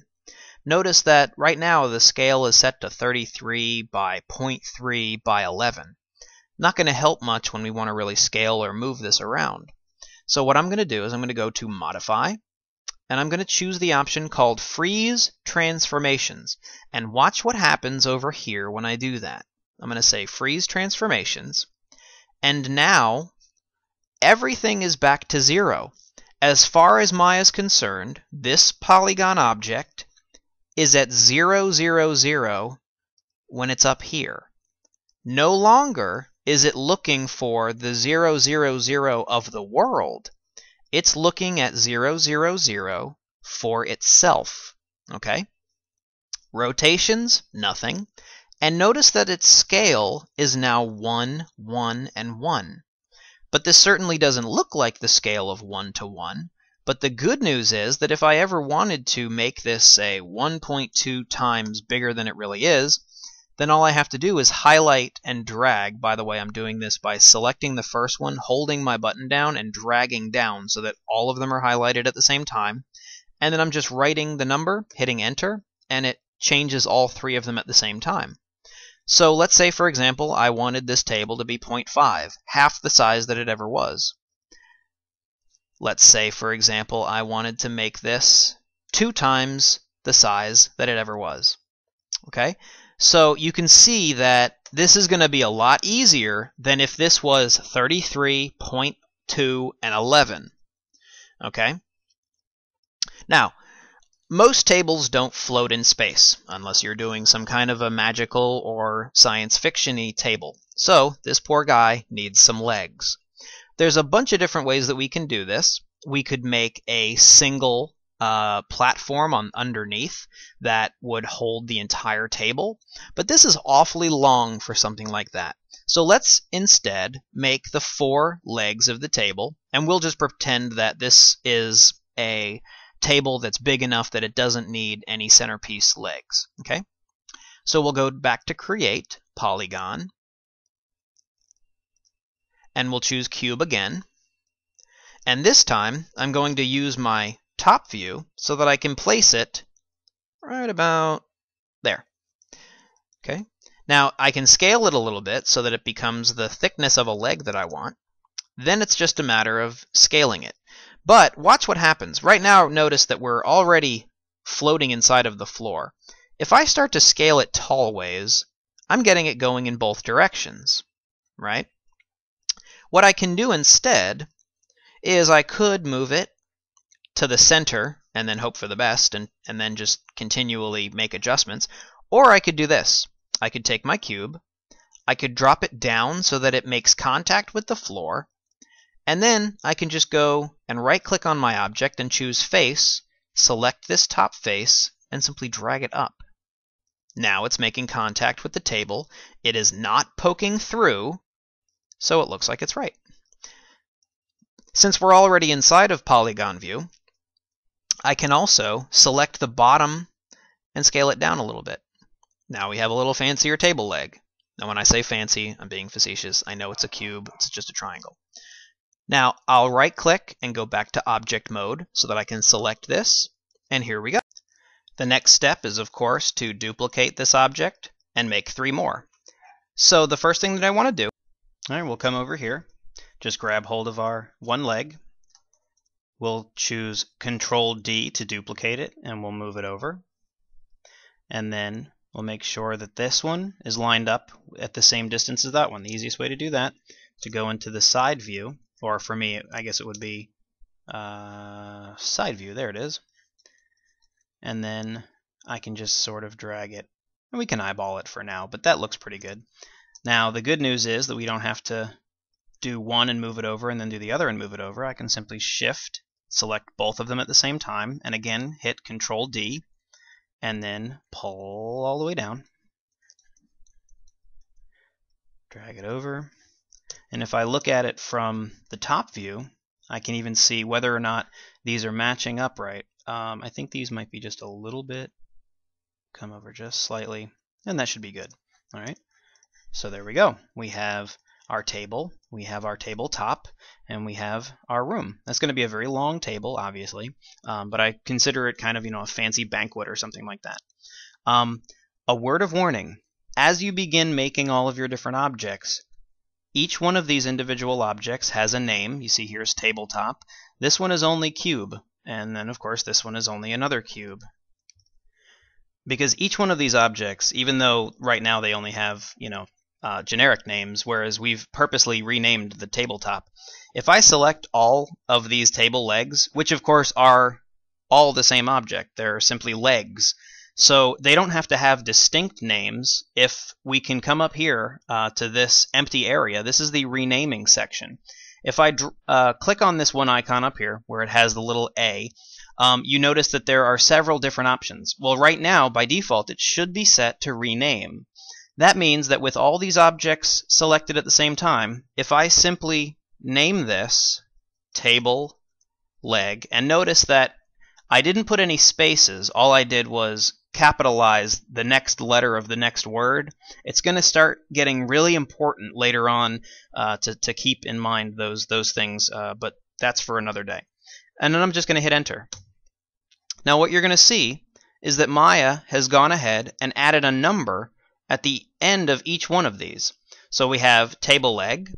Notice that right now the scale is set to 33 by 0.3 by 11. Not going to help much when we want to really scale or move this around. So what I'm going to do is I'm going to go to Modify, and I'm going to choose the option called Freeze Transformations. And watch what happens over here when I do that. I'm going to say Freeze Transformations, and now everything is back to 0. As far as Maya is concerned, this polygon object is at 0, 0, 0 when it's up here. No longer is it looking for the 0, 0, 0 of the world. It's looking at 0, 0, 0 for itself. Okay? Rotations, nothing. And notice that its scale is now 1, 1, and 1. But this certainly doesn't look like the scale of 1 to 1. But the good news is that if I ever wanted to make this, say, 1.2 times bigger than it really is, then all I have to do is highlight and drag. By the way, I'm doing this by selecting the first one, holding my button down, and dragging down so that all of them are highlighted at the same time. And then I'm just writing the number, hitting enter, and it changes all three of them at the same time. So let's say, for example, I wanted this table to be 0.5, half the size that it ever was. Let's say, for example, I wanted to make this 2 times the size that it ever was. Okay? So you can see that this is going to be a lot easier than if this was 33.2 and 11. Okay? Now, most tables don't float in space unless you're doing some kind of a magical or science fiction-y table. So this poor guy needs some legs. There's a bunch of different ways that we can do this. We could make a single platform underneath that would hold the entire table, but this is awfully long for something like that. So let's instead make the 4 legs of the table, and we'll just pretend that this is a table that's big enough that it doesn't need any centerpiece legs. Okay? So we'll go back to Create, Polygon, and we'll choose Cube again. And this time, I'm going to use my top view so that I can place it right about there. Okay. Now I can scale it a little bit so that it becomes the thickness of a leg that I want. Then it's just a matter of scaling it. But watch what happens. Right now, notice that we're already floating inside of the floor. If I start to scale it tall ways, I'm getting it going in both directions, right? What I can do instead is I could move it to the center and then hope for the best and then just continually make adjustments. Or I could do this. I could take my cube, I could drop it down so that it makes contact with the floor, and then I can just go and right-click on my object and choose Face, select this top face, and simply drag it up. Now it's making contact with the table. It is not poking through, so it looks like it's right. Since we're already inside of Polygon View, I can also select the bottom and scale it down a little bit. Now we have a little fancier table leg. Now when I say fancy, I'm being facetious. I know it's a cube, it's just a triangle. Now I'll right-click and go back to Object Mode so that I can select this, and here we go. The next step is, of course, to duplicate this object and make 3 more. So the first thing that I want to do, all right, we'll come over here, just grab hold of our one leg. We'll choose Control D to duplicate it, and we'll move it over. And then we'll make sure that this one is lined up at the same distance as that one. The easiest way to do that is to go into the side view, or for me, I guess it would be side view. There it is. And then I can just sort of drag it. And we can eyeball it for now, but that looks pretty good. Now, the good news is that we don't have to do one and move it over and then do the other and move it over. I can simply Shift, select both of them at the same time, and again hit Control D, and then pull all the way down. Drag it over. And if I look at it from the top view, I can even see whether or not these are matching up right. I think these might be just a little bit, come over just slightly, and that should be good. All right. So there we go. We have our table, we have our tabletop, and we have our room. That's going to be a very long table, obviously, but I consider it kind of, a fancy banquet or something like that. A word of warning: as you begin making all of your different objects, each one of these individual objects has a name. You see here's tabletop. This one is only cube, and then of course this one is only another cube. Because each one of these objects, even though right now they only have, generic names, whereas we've purposely renamed the tabletop. If I select all of these table legs, which of course are all the same object, they're simply legs, so they don't have to have distinct names. If we can come up here to this empty area, this is the renaming section. If I click on this one icon up here where it has the little A, you notice that there are several different options. Well, right now, by default, it should be set to rename. That means that with all these objects selected at the same time, if I simply name this table leg, and notice that I didn't put any spaces, all I did was capitalize the next letter of the next word, it's going to start getting really important later on to keep in mind those things, but that's for another day. And then I'm just going to hit enter. Now what you're going to see is that Maya has gone ahead and added a number at the end of each one of these. So we have table leg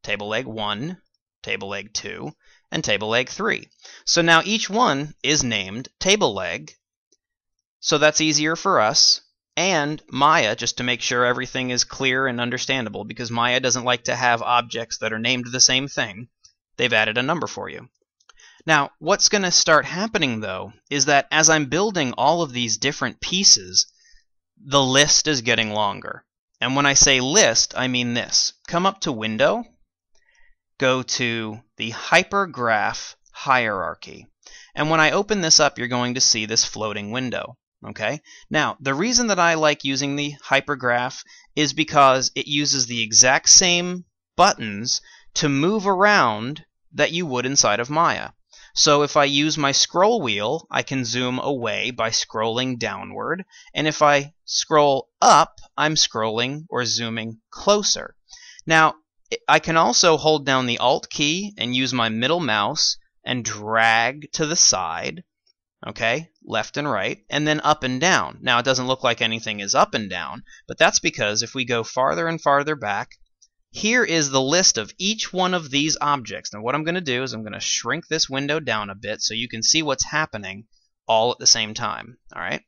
1, table leg 2, and table leg 3. So now each one is named table leg, so that's easier for us. And Maya, just to make sure everything is clear and understandable, because Maya doesn't like to have objects that are named the same thing, they've added a number for you. Now, what's going to start happening, though, is that as I'm building all of these different pieces, the list is getting longer. And when I say list, I mean this. Come up to Window, go to the Hypergraph Hierarchy. And when I open this up, you're going to see this floating window. Okay? Now, the reason that I like using the hypergraph is because it uses the exact same buttons to move around that you would inside of Maya. So if I use my scroll wheel, I can zoom away by scrolling downward, and if I scroll up, I'm scrolling or zooming closer. Now, I can also hold down the Alt key and use my middle mouse and drag to the side, okay, left and right, and then up and down. Now, it doesn't look like anything is up and down, but that's because if we go farther and farther back, here is the list of each one of these objects. Now, what I'm going to do is I'm going to shrink this window down a bit so you can see what's happening all at the same time. All right.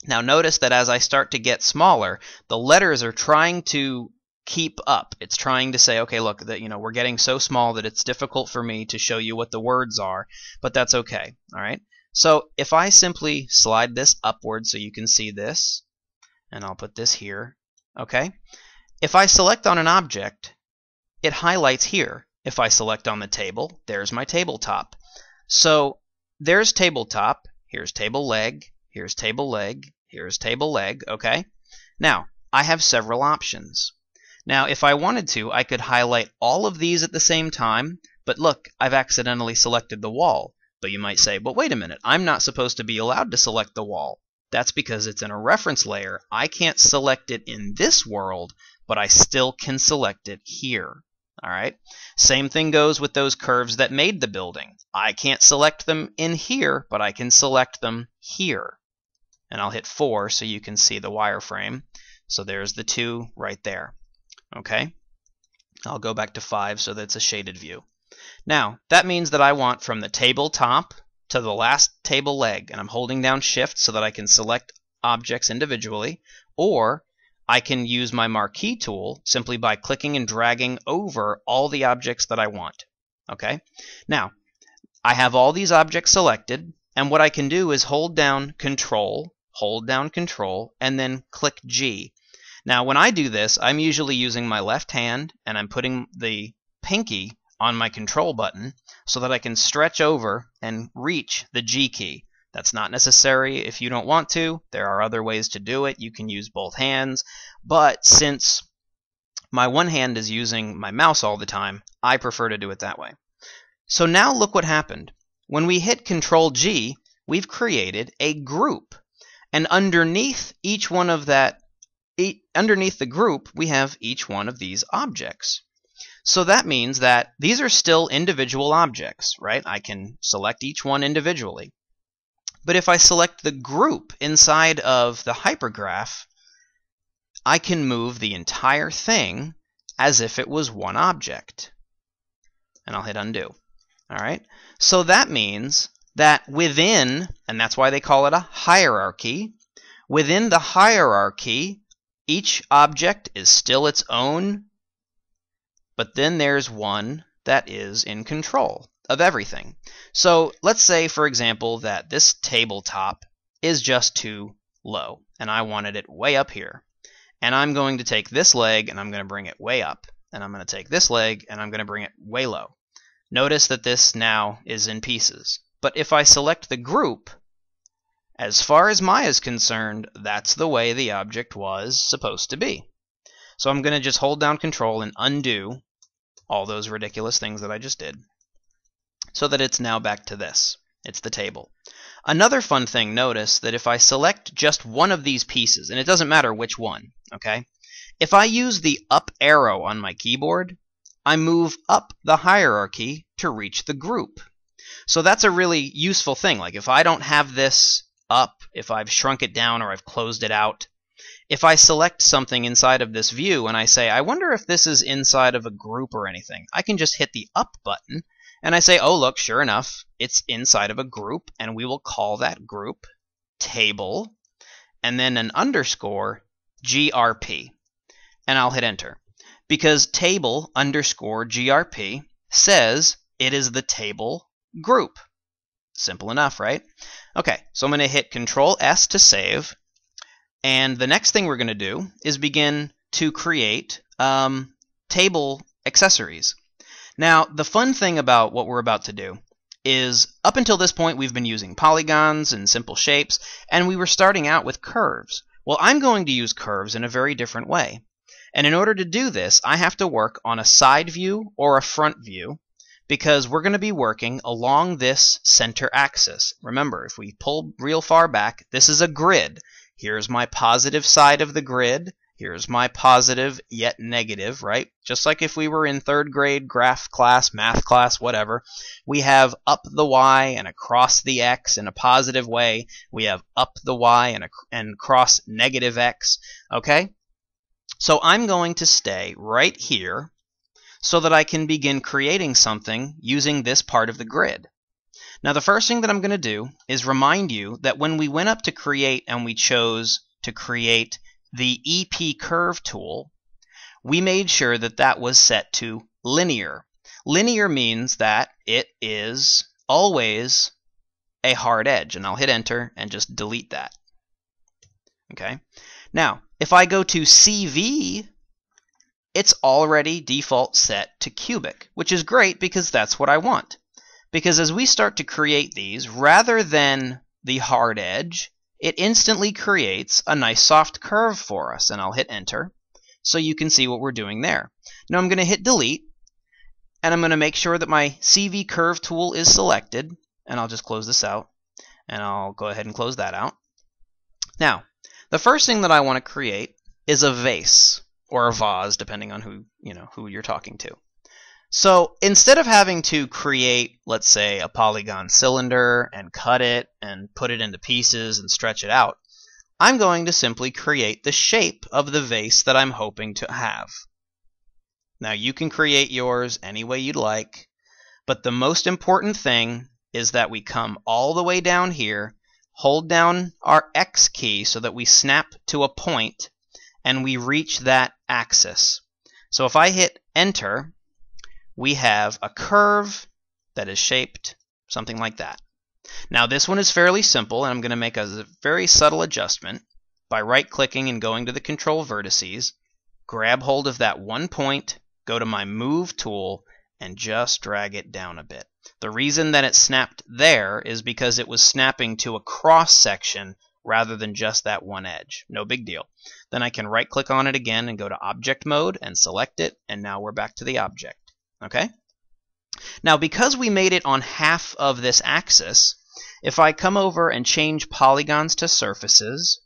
Now, notice that as I start to get smaller, the letters are trying to keep up. It's trying to say, okay, look, that we're getting so small that it's difficult for me to show you what the words are, but that's okay. All right. So if I simply slide this upward so you can see this, and I'll put this here, okay? If I select on an object, it highlights here. If I select on the table, there's my tabletop. So there's tabletop, here's table leg, here's table leg, here's table leg, okay? Now, I have several options. Now, if I wanted to, I could highlight all of these at the same time, but look, I've accidentally selected the wall. But you might say, but wait a minute, I'm not supposed to be allowed to select the wall. That's because it's in a reference layer. I can't select it in this world, but I still can select it here. All right? Same thing goes with those curves that made the building. I can't select them in here, but I can select them here. And I'll hit 4 so you can see the wireframe. So there's the 2 right there. Okay? I'll go back to 5 so that's a shaded view. Now, that means that I want from the tabletop to the last table leg, and I'm holding down Shift so that I can select objects individually, or I can use my marquee tool simply by clicking and dragging over all the objects that I want. Okay? Now, I have all these objects selected, and what I can do is hold down Control, and then click G. Now, when I do this, I'm usually using my left hand, and I'm putting the pinky on my control button so that I can stretch over and reach the G key. That's not necessary if you don't want to. There are other ways to do it. You can use both hands. But since my one hand is using my mouse all the time, I prefer to do it that way. So now look what happened. When we hit Control G, we've created a group. And underneath each one of underneath the group, we have each one of these objects. So that means that these are still individual objects, right? I can select each one individually. But if I select the group inside of the hypergraph, I can move the entire thing as if it was one object. And I'll hit undo. All right? So that means that within, and that's why they call it a hierarchy, within the hierarchy, each object is still its own, but then there's one that is in control of everything. So let's say, for example, that this tabletop is just too low, and I wanted it way up here. And I'm going to take this leg, and I'm going to bring it way up. And I'm going to take this leg, and I'm going to bring it way low. Notice that this now is in pieces. But if I select the group, as far as Maya is concerned, that's the way the object was supposed to be. So I'm going to just hold down Control and undo all those ridiculous things that I just did, so that it's now back to this. It's the table. Another fun thing, notice that if I select just one of these pieces, and it doesn't matter which one, okay? If I use the up arrow on my keyboard, I move up the hierarchy to reach the group. So that's a really useful thing. Like if I don't have this up, if I've shrunk it down or I've closed it out, if I select something inside of this view and I say, I wonder if this is inside of a group or anything, I can just hit the up button and I say, oh look, sure enough, it's inside of a group, and we will call that group table, and then an underscore grp, and I'll hit enter. Because table underscore grp says it is the table group. Simple enough, right? Okay, so I'm going to hit Control S to save, and the next thing we're going to do is begin to create table accessories. Now, the fun thing about what we're about to do is, up until this point, we've been using polygons and simple shapes, and we were starting out with curves. Well, I'm going to use curves in a very different way. And in order to do this, I have to work on a side view or a front view, because we're going to be working along this center axis. Remember, if we pull real far back, this is a grid. Here's my positive side of the grid. Here's my positive yet negative, right? Just like if we were in third grade graph class, math class, whatever. We have up the y and across the x in a positive way. We have up the y and across negative x, okay? So I'm going to stay right here so that I can begin creating something using this part of the grid. Now the first thing that I'm going to do is remind you that when we went up to create and we chose to create the EP curve tool, we made sure that that was set to linear. Linear means that it is always a hard edge, and I'll hit enter and just delete that. Okay. Now, if I go to CV, it's already default set to cubic, which is great because that's what I want. Because as we start to create these, rather than the hard edge, it instantly creates a nice soft curve for us, and I'll hit enter so you can see what we're doing there. Now I'm going to hit delete, and I'm going to make sure that my CV curve tool is selected, and I'll just close this out, and I'll go ahead and close that out. Now, the first thing that I want to create is a vase, or a vase, depending on who you're talking to. So instead of having to create, let's say, a polygon cylinder and cut it and put it into pieces and stretch it out, I'm going to simply create the shape of the vase that I'm hoping to have. Now you can create yours any way you'd like, but the most important thing is that we come all the way down here, hold down our X key so that we snap to a point and we reach that axis. So if I hit enter, we have a curve that is shaped something like that. Now this one is fairly simple, and I'm going to make a very subtle adjustment by right-clicking and going to the control vertices, grab hold of that one point, go to my move tool, and just drag it down a bit. The reason that it snapped there is because it was snapping to a cross section rather than just that one edge. No big deal. Then I can right-click on it again and go to object mode and select it, and now we're back to the object. Okay? Now, because we made it on half of this axis, if I come over and change polygons to surfaces,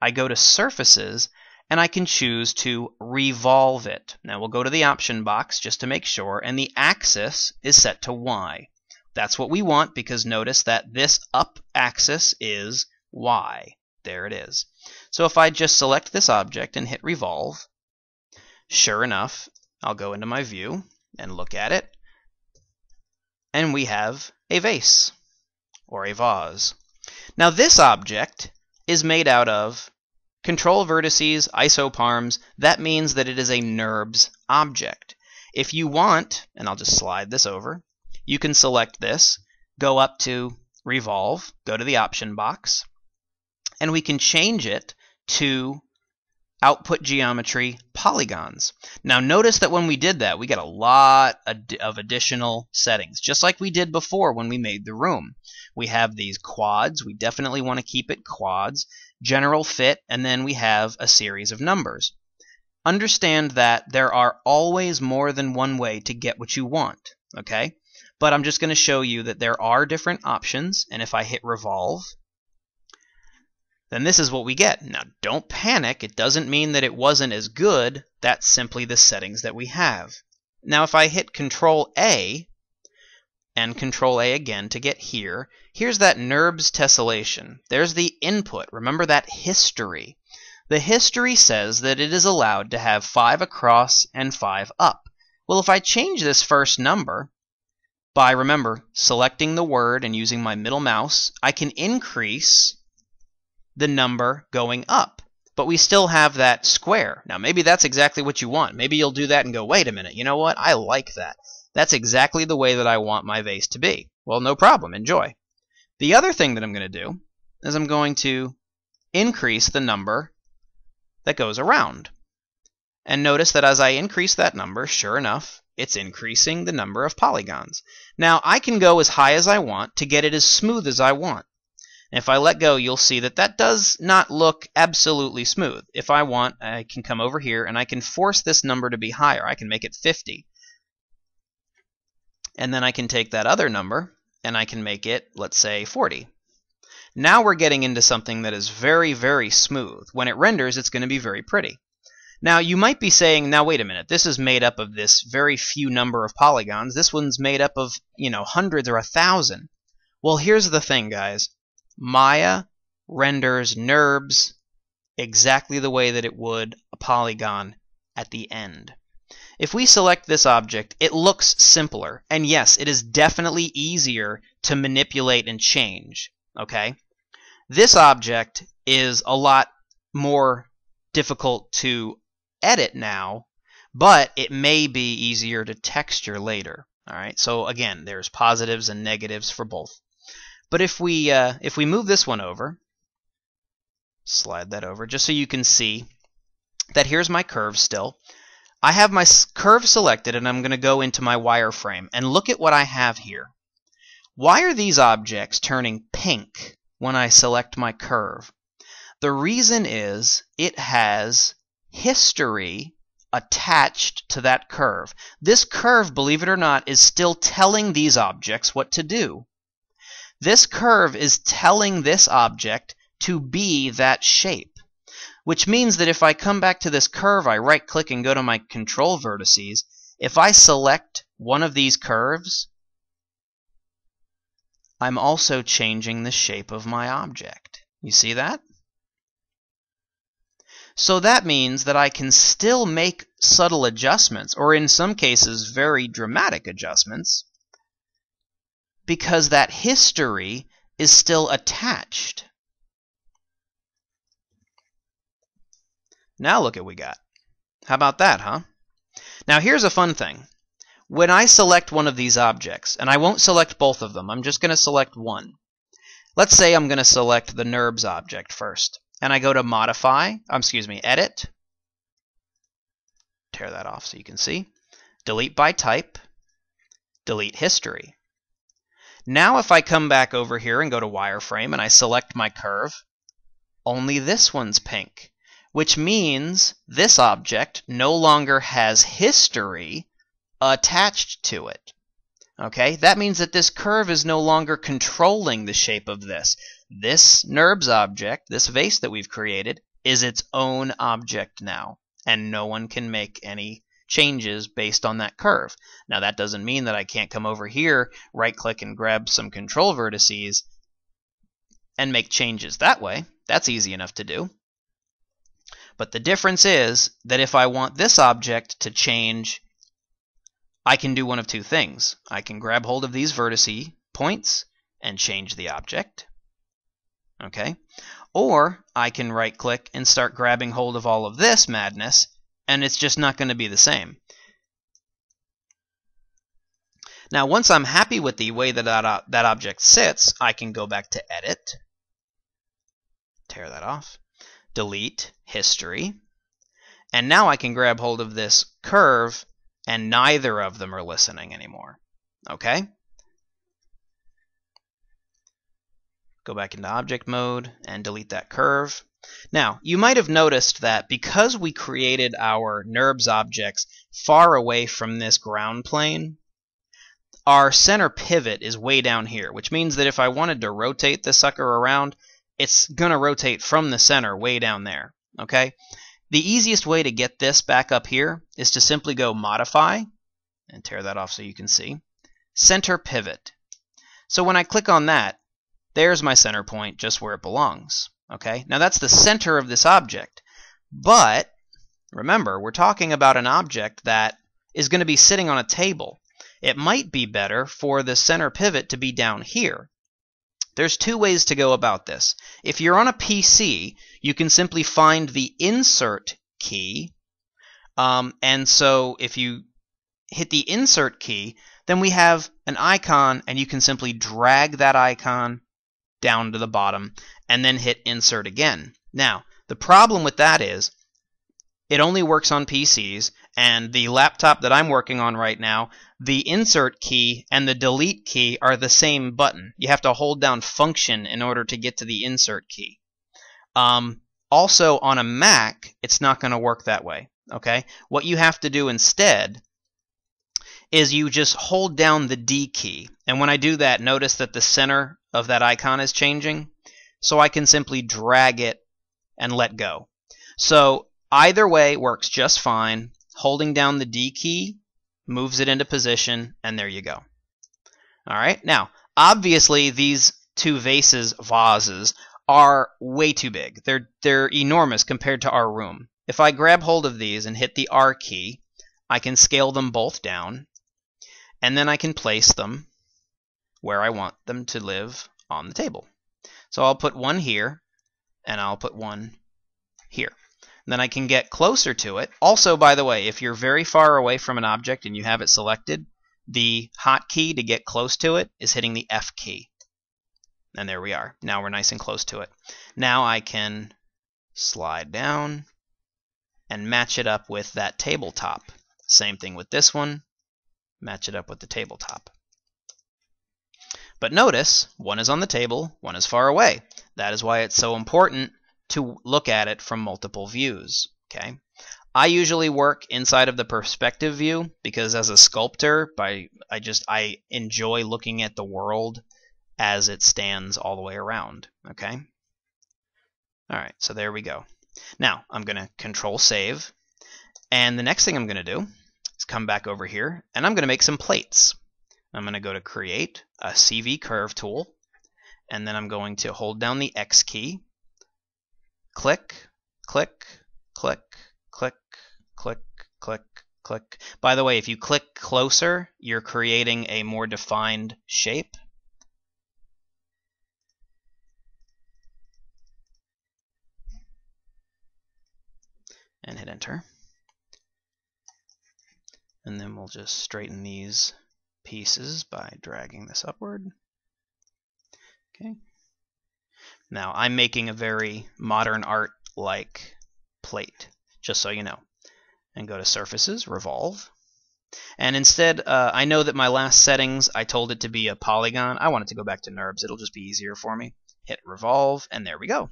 I go to surfaces, and I can choose to revolve it. Now, we'll go to the option box just to make sure, and the axis is set to Y. That's what we want, because notice that this up axis is Y. There it is. So if I just select this object and hit revolve, sure enough, I'll go into my view and look at it, and we have a vase, or a vase. Now this object is made out of control vertices, isoparms. That means that it is a NURBS object. If you want, and I'll just slide this over, you can select this, go up to revolve, go to the option box, and we can change it to output geometry polygons. Now notice that when we did that, we got a lot of additional settings, just like we did before when we made the room. We have these quads. We definitely want to keep it quads, general fit, and then we have a series of numbers. Understand that there are always more than one way to get what you want, okay? But I'm just going to show you that there are different options, and if I hit revolve, then this is what we get. Now don't panic, it doesn't mean that it wasn't as good, that's simply the settings that we have. Now if I hit Control A and Control A again to get here, here's that NURBS tessellation. There's the input, remember that history. The history says that it is allowed to have 5 across and 5 up. Well, if I change this first number by, remember, selecting the word and using my middle mouse, I can increase the number going up, but we still have that square. Now maybe that's exactly what you want. Maybe you'll do that and go, wait a minute, you know what? I like that. That's exactly the way that I want my vase to be. Well, no problem. Enjoy. The other thing that I'm going to do is I'm going to increase the number that goes around. And notice that as I increase that number, sure enough, it's increasing the number of polygons. Now I can go as high as I want to get it as smooth as I want. And if I let go, you'll see that that does not look absolutely smooth. If I want, I can come over here and I can force this number to be higher. I can make it 50. And then I can take that other number and I can make it, let's say, 40. Now we're getting into something that is very, very smooth. When it renders, it's going to be very pretty. Now you might be saying, now wait a minute, this is made up of this very few number of polygons. This one's made up of, hundreds or 1,000. Well, here's the thing, guys. Maya renders NURBS exactly the way that it would a polygon at the end. If we select this object, it looks simpler. And yes, it is definitely easier to manipulate and change. Okay? This object is a lot more difficult to edit now, but it may be easier to texture later. All right? So again, there's positives and negatives for both. But if we move this one over, slide that over, just so you can see that here's my curve still. I have my curve selected, and I'm going to go into my wireframe, and look at what I have here. Why are these objects turning pink when I select my curve? The reason is it has history attached to that curve. This curve, believe it or not, is still telling these objects what to do. This curve is telling this object to be that shape, which means that if I come back to this curve, I right-click and go to my control vertices. If I select one of these curves, I'm also changing the shape of my object. You see that? So that means that I can still make subtle adjustments, or in some cases very dramatic adjustments, because that history is still attached. Now look at what we got. How about that, huh? Now here's a fun thing. When I select one of these objects, and I won't select both of them, I'm just going to select one. Let's say I'm going to select the NURBS object first. And I go to Edit. Tear that off so you can see. Delete by type. Delete history. Now if I come back over here and go to wireframe and I select my curve, only this one's pink, which means this object no longer has history attached to it. Okay, that means that this curve is no longer controlling the shape of this. This NURBS object, this vase that we've created, is its own object now, and no one can make any changes based on that curve. Now that doesn't mean that I can't come over here, right-click and grab some control vertices and make changes that way. That's easy enough to do. But the difference is that if I want this object to change, I can do one of two things. I can grab hold of these vertice points and change the object. Okay? Or I can right-click and start grabbing hold of all of this madness, and it's just not going to be the same. Now, once I'm happy with the way that that object sits, I can go back to Edit, tear that off, delete history, And now I can grab hold of this curve, and neither of them are listening anymore. Okay? Go back into object mode and delete that curve. Now, you might have noticed that because we created our NURBS objects far away from this ground plane, our center pivot is way down here, which means that if I wanted to rotate this sucker around, it's going to rotate from the center way down there. Okay? The easiest way to get this back up here is to simply go Modify, and tear that off so you can see, Center Pivot. So when I click on that, there's my center point just where it belongs. Okay? Now that's the center of this object. But remember, we're talking about an object that is going to be sitting on a table. It might be better for the center pivot to be down here. There's two ways to go about this. If you're on a PC, you can simply find the Insert key. And so if you hit the Insert key, then we have an icon, and you can simply drag that icon down to the bottom and then hit Insert again. Now, the problem with that is it only works on PCs, and the laptop that I'm working on right now, the Insert key and the Delete key are the same button. You have to hold down Function in order to get to the Insert key. Also, on a Mac, it's not going to work that way. Okay? What you have to do instead is you just hold down the D key. And when I do that, notice that the center of that icon is changing. So I can simply drag it and let go. So either way works just fine. Holding down the D key moves it into position, and there you go. All right. Now, obviously, these two vases are way too big. They're enormous compared to our room. If I grab hold of these and hit the R key, I can scale them both down, and then I can place them where I want them to live on the table. So I'll put one here, and I'll put one here. Then I can get closer to it. Also, by the way, if you're very far away from an object and you have it selected, the hotkey to get close to it is hitting the F key. And there we are. Now we're nice and close to it. Now I can slide down and match it up with that tabletop. Same thing with this one. Match it up with the tabletop. But notice, one is on the table, one is far away. That is why it's so important to look at it from multiple views. Okay? I usually work inside of the perspective view because as a sculptor, I enjoy looking at the world as it stands all the way around. Okay? Alright, so there we go. Now, I'm going to Control Save, and the next thing I'm going to do is come back over here, and I'm going to make some plates. I'm going to go to Create, a CV Curve tool, and then I'm going to hold down the X key, click, click, click, click, click, click, click. By the way, if you click closer, you're creating a more defined shape. And hit Enter. And then we'll just straighten these pieces by dragging this upward. Okay. Now I'm making a very modern art-like plate, just so you know. And go to Surfaces, Revolve. And instead, I know that my last settings, I told it to be a polygon. I want it to go back to NURBS. It'll just be easier for me. Hit Revolve, and there we go.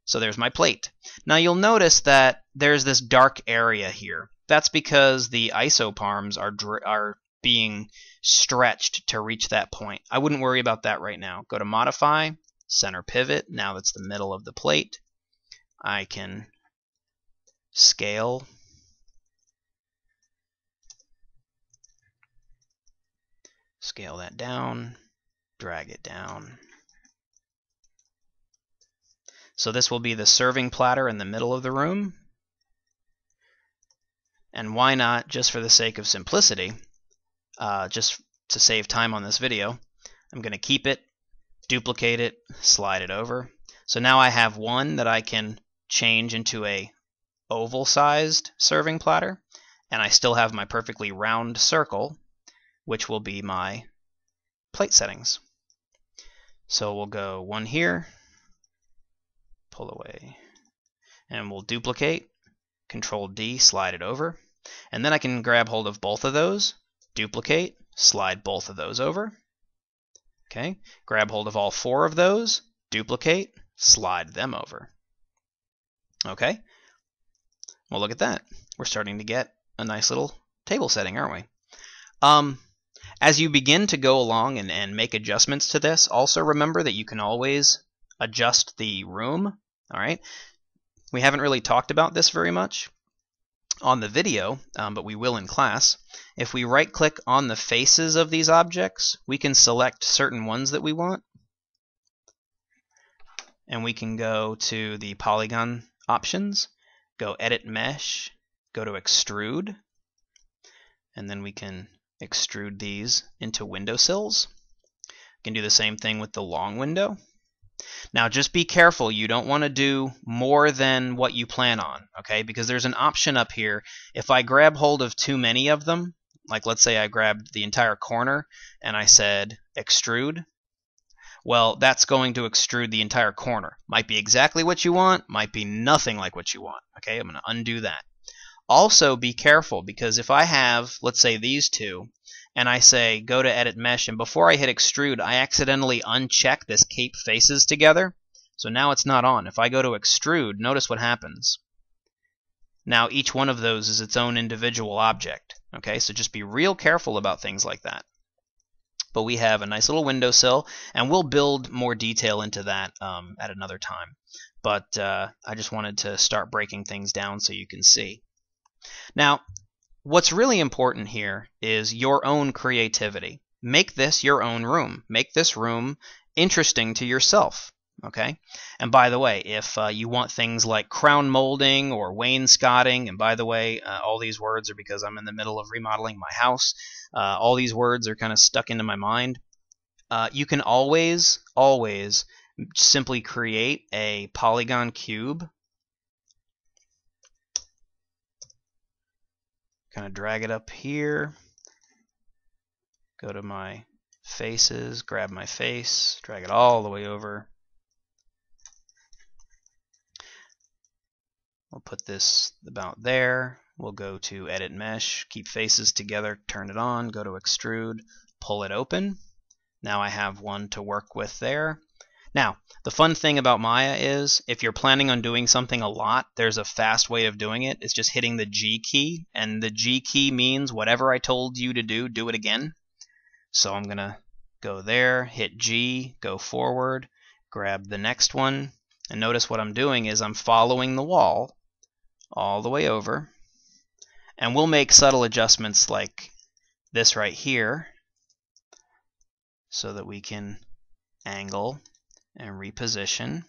So there's my plate. Now you'll notice that there's this dark area here. That's because the isopalms are being stretched to reach that point. I wouldn't worry about that right now. Go to Modify, Center Pivot. Now that's the middle of the plate. I can scale. Scale that down. Drag it down. So this will be the serving platter in the middle of the room. And why not, just for the sake of simplicity, just to save time on this video, I'm going to keep it, duplicate it, slide it over. So now I have one that I can change into a oval-sized serving platter, and I still have my perfectly round circle, which will be my plate settings. So we'll go one here, pull away, and we'll duplicate, Control D, slide it over. And then I can grab hold of both of those, duplicate, slide both of those over. Okay, grab hold of all 4 of those, duplicate, slide them over. Okay, well, look at that. We're starting to get a nice little table setting, aren't we? As you begin to go along and make adjustments to this, also remember that you can always adjust the room. All right, we haven't really talked about this very much on the video, but we will in class. If we right-click on the faces of these objects, we can select certain ones that we want, and we can go to the Polygon options, go Edit Mesh, go to Extrude, and then we can extrude these into windowsills. We can do the same thing with the long window. Now just be careful, you don't want to do more than what you plan on, okay? Because there's an option up here. If I grab hold of too many of them, like let's say I grabbed the entire corner and I said extrude, well, that's going to extrude the entire corner. Might be exactly what you want, might be nothing like what you want, okay? I'm going to undo that. Also be careful, because if I have, let's say, these two, and I say go to Edit Mesh, and before I hit Extrude, I accidentally uncheck this Keep Faces Together, so now it's not on. If I go to Extrude, notice what happens. Now each one of those is its own individual object. Okay, so just be real careful about things like that. But we have a nice little windowsill, and we'll build more detail into that at another time. But I just wanted to start breaking things down so you can see. Now, what's really important here is your own creativity. Make this your own room. Make this room interesting to yourself. Okay? And by the way, if you want things like crown molding or wainscoting, and by the way, all these words are because I'm in the middle of remodeling my house. All these words are kind of stuck into my mind. You can always simply create a polygon cube. Kind of drag it up here, go to my faces, grab my face, drag it all the way over. We'll put this about there. We'll go to Edit Mesh, Keep Faces Together, turn it on, go to Extrude, pull it open. Now I have one to work with there. Now, the fun thing about Maya is, if you're planning on doing something a lot, there's a fast way of doing it. It's just hitting the G key, and the G key means whatever I told you to do it again. So I'm going to go there, hit G, go forward, grab the next one, and notice what I'm doing is I'm following the wall all the way over, and we'll make subtle adjustments like this right here so that we can angle and reposition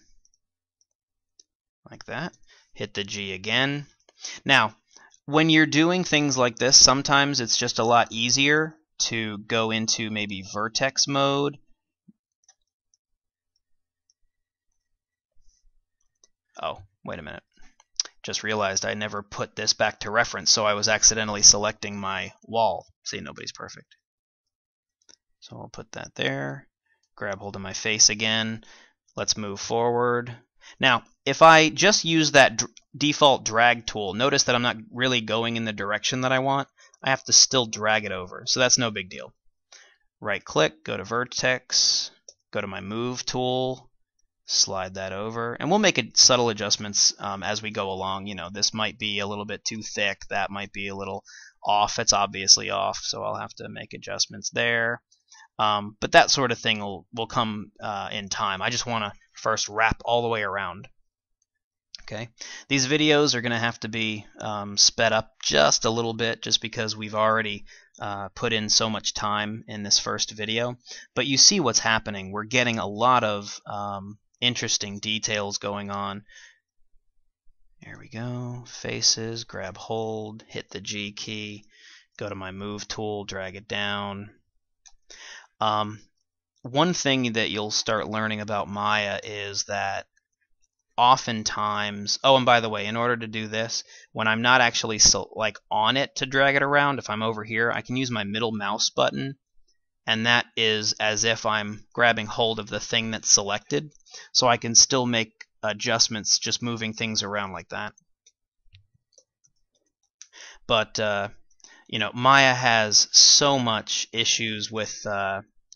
like that. Hit the G again. Now, when you're doing things like this, sometimes it's just a lot easier to go into maybe vertex mode. Oh, wait a minute. Just realized I never put this back to reference, so I was accidentally selecting my wall. See, nobody's perfect. So I'll put that there. Grab hold of my face again. Let's move forward. Now, if I just use that default drag tool, notice that I'm not really going in the direction that I want. I have to still drag it over, so that's no big deal. Right click, go to vertex, go to my move tool, slide that over, and we'll make subtle adjustments as we go along. You know, this might be a little bit too thick, that might be a little off. It's obviously off, so I'll have to make adjustments there. But that sort of thing will come in time. I just want to first wrap all the way around. Okay, these videos are going to have to be sped up just a little bit, just because we've already put in so much time in this first video. But you see what's happening. We're getting a lot of interesting details going on. There we go. Faces, grab hold, hit the G key, go to my move tool, drag it down. One thing that you'll start learning about Maya is that oftentimes, oh, and by the way, in order to do this, when I'm not actually like on it to drag it around, if I'm over here, I can use my middle mouse button, and that is as if I'm grabbing hold of the thing that's selected, so I can still make adjustments just moving things around like that. But you know, Maya has so much issues with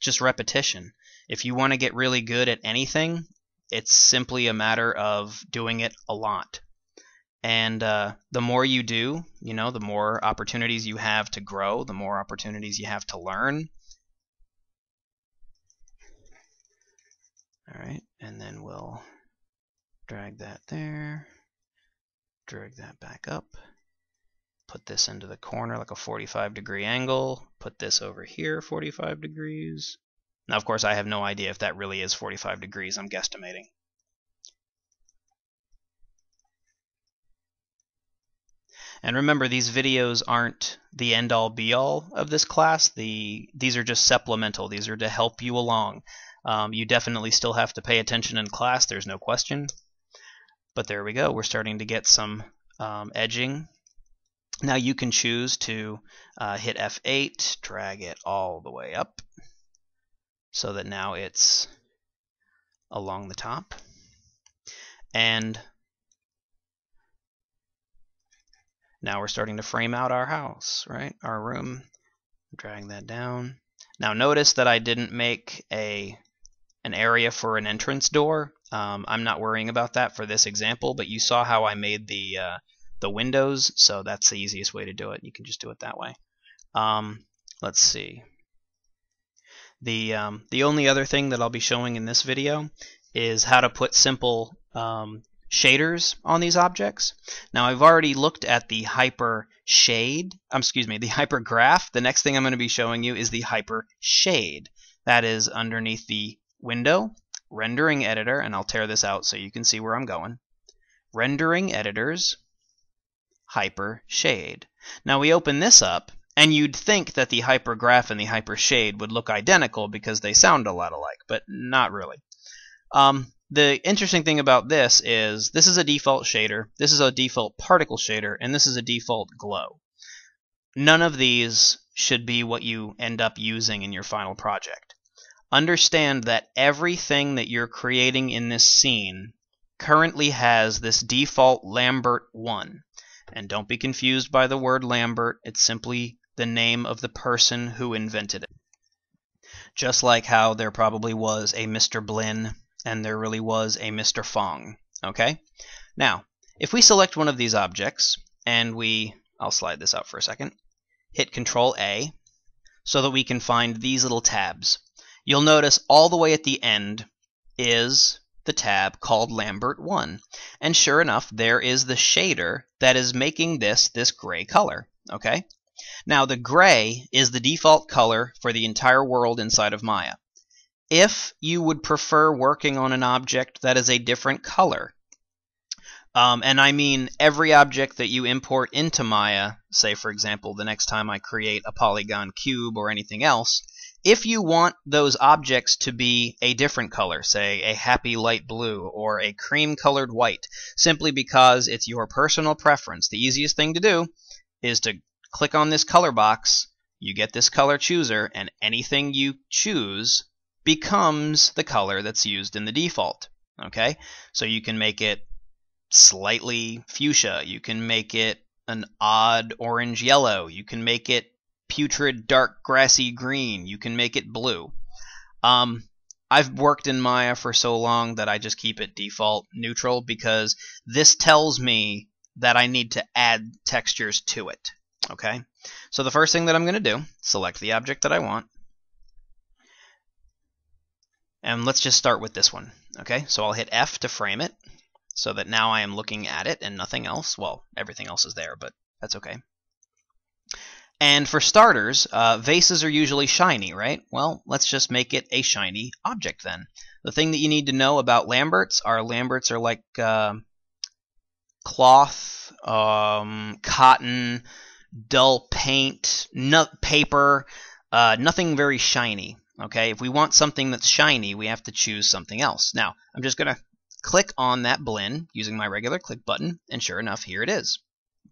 just repetition. If you want to get really good at anything, it's simply a matter of doing it a lot. And the more you do, you know, the more opportunities you have to grow, the more opportunities you have to learn. All right, and then we'll drag that there, drag that back up, put this into the corner like a 45-degree angle, put this over here 45 degrees. Now, of course, I have no idea if that really is 45 degrees. I'm guesstimating. And remember, these videos aren't the end-all be-all of this class. These are just supplemental. These are to help you along. You definitely still have to pay attention in class, there's no question. But there we go. We're starting to get some edging. Now you can choose to hit F8, drag it all the way up, so that now it's along the top. And now we're starting to frame out our house, right? Our room. Drag that down. Now notice that I didn't make an area for an entrance door. I'm not worrying about that for this example, but you saw how I made the windows, so that's the easiest way to do it. You can just do it that way. Let's see. The only other thing that I'll be showing in this video is how to put simple shaders on these objects. Now I've already looked at the hyper shade, the hyper graph. The next thing I'm going to be showing you is the hyper shade. That is underneath the window, rendering editor, and I'll tear this out so you can see where I'm going. Rendering editors, hyper shade. Now we open this up, and you'd think that the hyper graph and the hyper shade would look identical because they sound a lot alike, but not really. The interesting thing about this is a default shader, this is a default particle shader, and this is a default glow. None of these should be what you end up using in your final project. Understand that everything that you're creating in this scene currently has this default Lambert 1. And don't be confused by the word Lambert, it's simply the name of the person who invented it. Just like how there probably was a Mr. Blinn and there really was a Mr. Fong. Okay? Now, if we select one of these objects and I'll slide this out for a second, hit Control A so that we can find these little tabs. You'll notice all the way at the end is the tab called Lambert 1. And sure enough, there is the shader that is making this gray color. Okay? Now, the gray is the default color for the entire world inside of Maya. If you would prefer working on an object that is a different color, and I mean every object that you import into Maya, say for example the next time I create a polygon cube or anything else, if you want those objects to be a different color, say a happy light blue or a cream colored white, simply because it's your personal preference, the easiest thing to do is to click on this color box, you get this color chooser, and anything you choose becomes the color that's used in the default. Okay? So you can make it slightly fuchsia, you can make it an odd orange yellow, you can make it putrid dark grassy green, you can make it blue. I've worked in Maya for so long that I just keep it default neutral because this tells me that I need to add textures to it. Okay? So the first thing that I'm going to do, select the object that I want. And let's just start with this one. Okay? So I'll hit F to frame it so that now I am looking at it and nothing else. Well, everything else is there, but that's okay. And for starters, vases are usually shiny, right? Well, let's just make it a shiny object then. The thing that you need to know about Lamberts are like cloth, cotton, dull paint, paper, nothing very shiny. Okay, if we want something that's shiny, we have to choose something else. Now, I'm just going to click on that blend using my regular click button, and sure enough, here it is.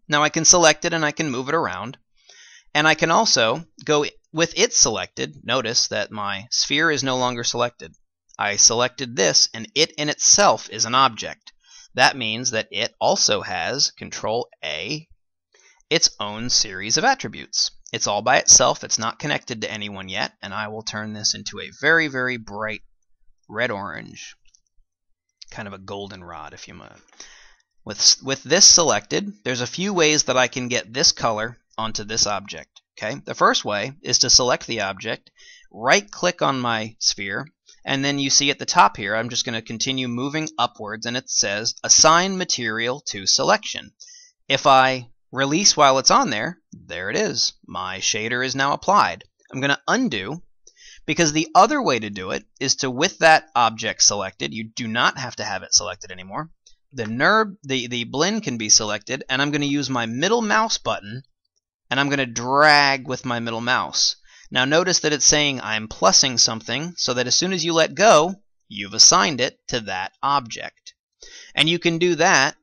Now I can select it and I can move it around. And I can also go with it selected. Notice that my sphere is no longer selected. I selected this, and it in itself is an object. That means that it also has Control A, its own series of attributes. It's all by itself. It's not connected to anyone yet, and I will turn this into a very, very bright red-orange, kind of a goldenrod, if you might. With this selected, there's a few ways that I can get this color onto this object. Okay, the first way is to select the object, right-click on my sphere, and then you see at the top here, I'm just going to continue moving upwards, and it says Assign Material to Selection. If I release while it's on there, there it is. My shader is now applied. I'm going to undo, because the other way to do it is to, with that object selected, you do not have to have it selected anymore. The blend can be selected, and I'm going to use my middle mouse button, and I'm going to drag with my middle mouse. Now notice that it's saying I'm plussing something, so that as soon as you let go, you've assigned it to that object. And you can do that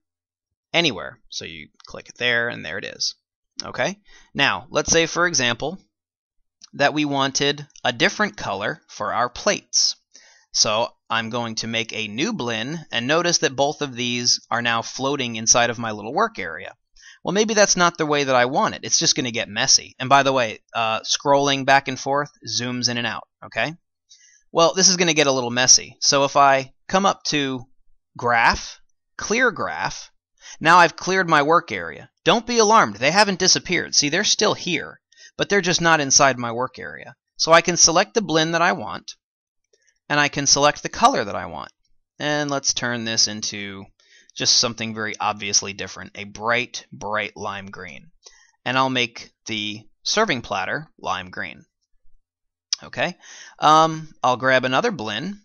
anywhere. So you click it there, and there it is. Okay? Now, let's say, for example, that we wanted a different color for our plates. So I'm going to make a new blend, and notice that both of these are now floating inside of my little work area. Well, maybe that's not the way that I want it. It's just going to get messy. And by the way, scrolling back and forth zooms in and out. Okay? Well, this is going to get a little messy. So if I come up to Graph, Clear Graph, now I've cleared my work area. Don't be alarmed. They haven't disappeared. See, they're still here, but they're just not inside my work area. So I can select the blend that I want, and I can select the color that I want. And let's turn this into just something very obviously different, a bright, bright lime green. And I'll make the serving platter lime green. Okay, I'll grab another blend,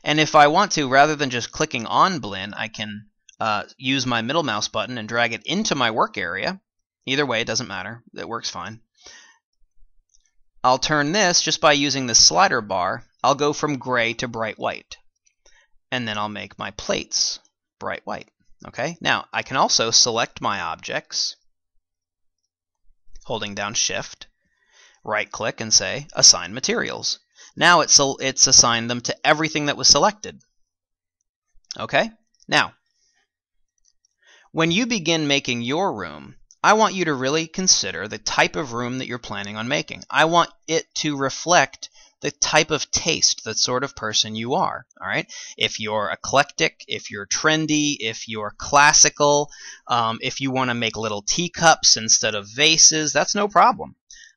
and if I want to, rather than just clicking on blend, I can use my middle mouse button and drag it into my work area. Either way, it doesn't matter. It works fine. I'll turn this just by using the slider bar. I'll go from gray to bright white. And then I'll make my plates bright white. Okay? Now, I can also select my objects, holding down Shift, right-click, and say Assign Materials. Now it's assigned them to everything that was selected. Okay? Now, when you begin making your room, I want you to really consider the type of room that you're planning on making. I want it to reflect the type of taste, the sort of person you are. All right? If you're eclectic, if you're trendy, if you're classical, if you want to make little teacups instead of vases, that's no problem.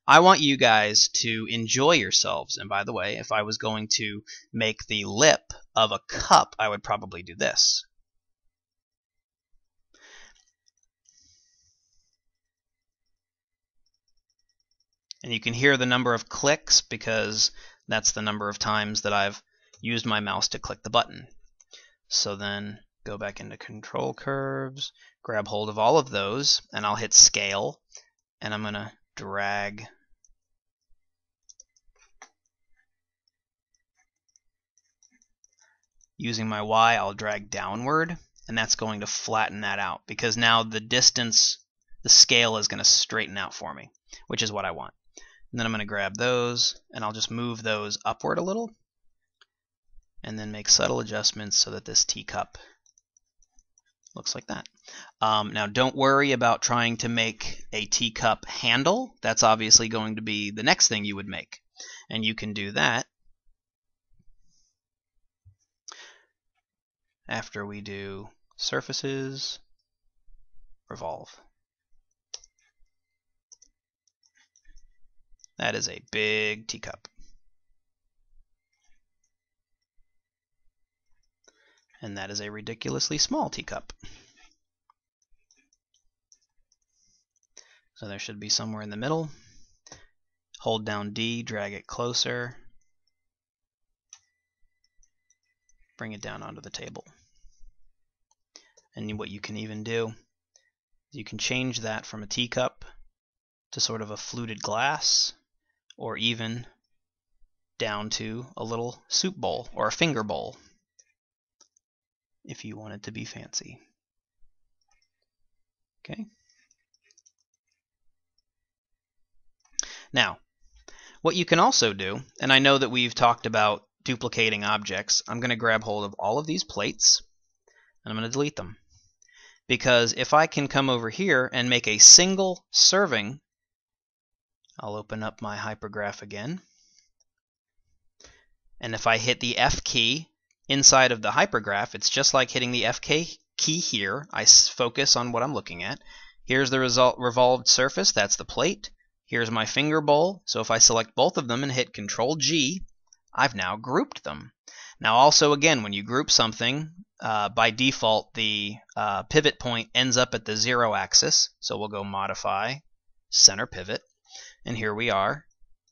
I want you guys to enjoy yourselves. And by the way, if I was going to make the lip of a cup, I would probably do this. And you can hear the number of clicks because that's the number of times that I've used my mouse to click the button. So then go back into Control Curves, grab hold of all of those, and I'll hit Scale, and I'm going to drag using my Y. I'll drag downward, and that's going to flatten that out because now the distance, the scale is going to straighten out for me, which is what I want. And then I'm going to grab those, and I'll just move those upward a little, and then make subtle adjustments so that this teacup looks like that. Now, don't worry about trying to make a teacup handle. That's obviously going to be the next thing you would make. And you can do that after we do Surfaces, Revolve. That is a big teacup. And that is a ridiculously small teacup. So there should be somewhere in the middle. Hold down D, drag it closer. Bring it down onto the table. And what you can even do is you can change that from a teacup to sort of a fluted glass, or even down to a little soup bowl or a finger bowl if you want it to be fancy. Okay. Now, what you can also do, and I know that we've talked about duplicating objects, I'm going to grab hold of all of these plates and I'm going to delete them. because if I can come over here and make a single serving, I'll open up my hypergraph again, and if I hit the F key inside of the hypergraph, it's just like hitting the F key here. I focus on what I'm looking at. Here's the revolved surface, that's the plate. Here's my finger bowl, so if I select both of them and hit Control G, I've now grouped them. Now also again, when you group something, by default the pivot point ends up at the 0 axis, so we'll go Modify, Center Pivot, and here we are,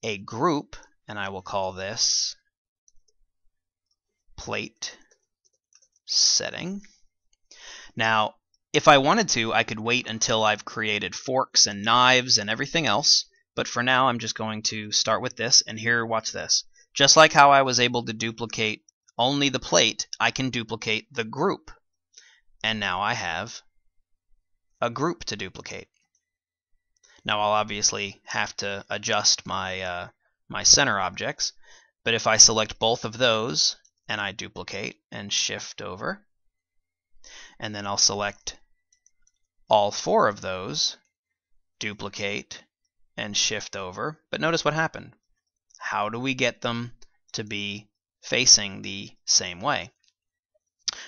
a group, and I will call this Plate Setting. Now, if I wanted to, I could wait until I've created forks and knives and everything else, but for now I'm just going to start with this, and here, watch this. Just like how I was able to duplicate only the plate, I can duplicate the group. And now I have a group to duplicate. Now I'll obviously have to adjust my, my center objects, but if I select both of those and I duplicate and shift over, and then I'll select all 4 of those, duplicate, and shift over. But notice what happened. How do we get them to be facing the same way?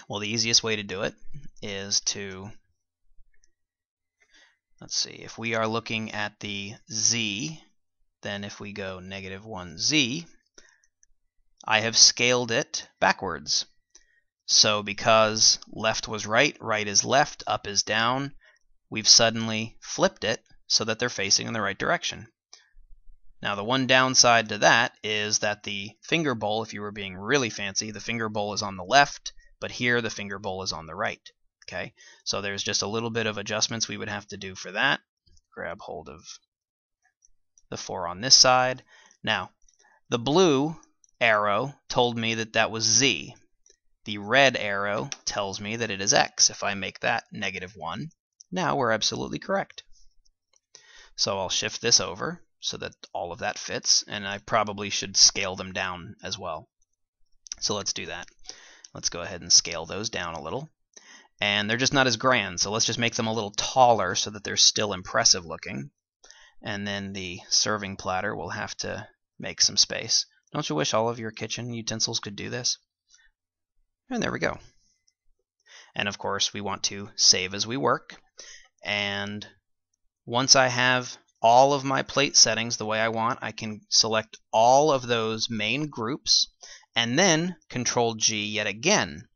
Well, the easiest way to do it is to, let's see, if we are looking at the Z, then if we go -1Z, I have scaled it backwards. So because left was right, right is left, up is down, we've suddenly flipped it so that they're facing in the right direction. Now the one downside to that is that the finger bowl, if you were being really fancy, the finger bowl is on the left, but here the finger bowl is on the right. Okay, so there's just a little bit of adjustments we would have to do for that. Grab hold of the 4 on this side. Now, the blue arrow told me that that was Z. The red arrow tells me that it is X. If I make that -1, now we're absolutely correct. So I'll shift this over so that all of that fits, and I probably should scale them down as well. So let's do that. Let's go ahead and scale those down a little. And they're just not as grand, so let's just make them a little taller so that they're still impressive looking. And then the serving platter will have to make some space. Don't you wish all of your kitchen utensils could do this? And there we go. And of course we want to save as we work. And once I have all of my plate settings the way I want, I can select all of those main groups and then Control G yet again.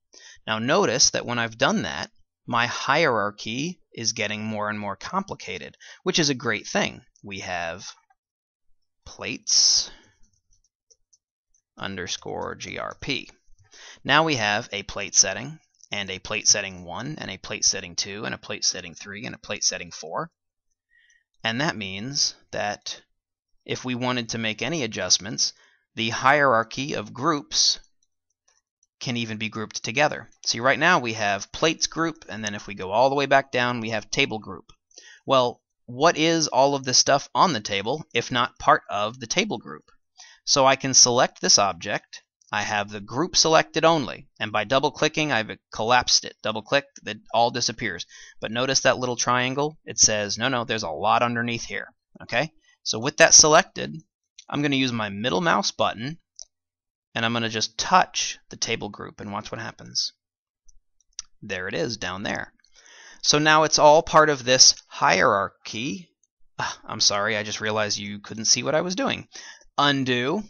Now notice that when I've done that, my hierarchy is getting more and more complicated, which is a great thing. We have plates _grp. Now we have a plate setting, and a plate setting 1, and a plate setting 2, and a plate setting 3, and a plate setting 4. And that means that if we wanted to make any adjustments, the hierarchy of groups can even be grouped together. See, right now we have plates group, and then if we go all the way back down, we have table group. Well, what is all of this stuff on the table if not part of the table group? So I can select this object. I have the group selected only, and by double-clicking, I've collapsed it. Double-click, it all disappears. But notice that little triangle? It says, no, there's a lot underneath here. Okay? So with that selected, I'm going to use my middle mouse button, and I'm going to just touch the table group, and watch what happens. There it is, down there. So now it's all part of this hierarchy. I'm sorry, I just realized you couldn't see what I was doing. Undo.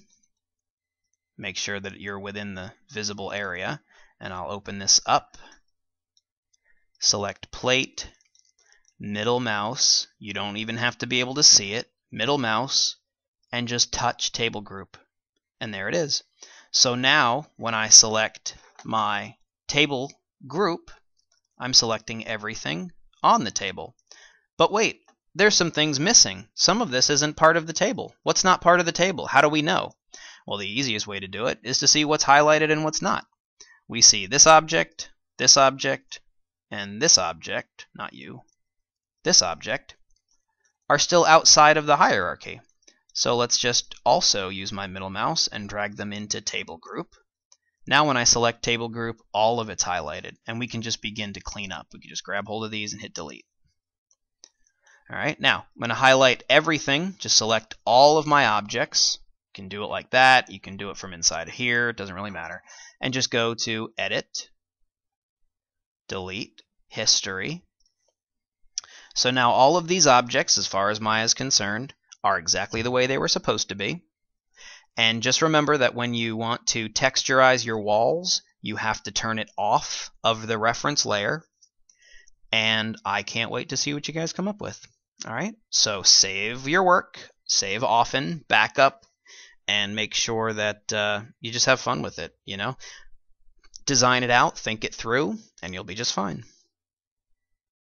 Make sure that you're within the visible area, and I'll open this up. Select plate, middle mouse. You don't even have to be able to see it. Middle mouse, and just touch table group. And there it is. So now, when I select my table group, I'm selecting everything on the table. But wait, there's some things missing. Some of this isn't part of the table. What's not part of the table? How do we know? Well, the easiest way to do it is to see what's highlighted and what's not. We see this object, and this object, not you, this object, are still outside of the hierarchy. So let's just also use my middle mouse and drag them into table group. Now when I select table group, all of it's highlighted, and we can just begin to clean up. We can just grab hold of these and hit delete. All right, now I'm going to highlight everything. Just select all of my objects. You can do it like that. You can do it from inside of here. It doesn't really matter. And just go to Edit, Delete, History. So now all of these objects, as far as Maya is concerned, are exactly the way they were supposed to be. And just remember that when you want to texturize your walls, you have to turn it off of the reference layer. And I can't wait to see what you guys come up with. All right, so save your work, save often, back up, and make sure that you just have fun with it, you know. Design it out, think it through, and you'll be just fine.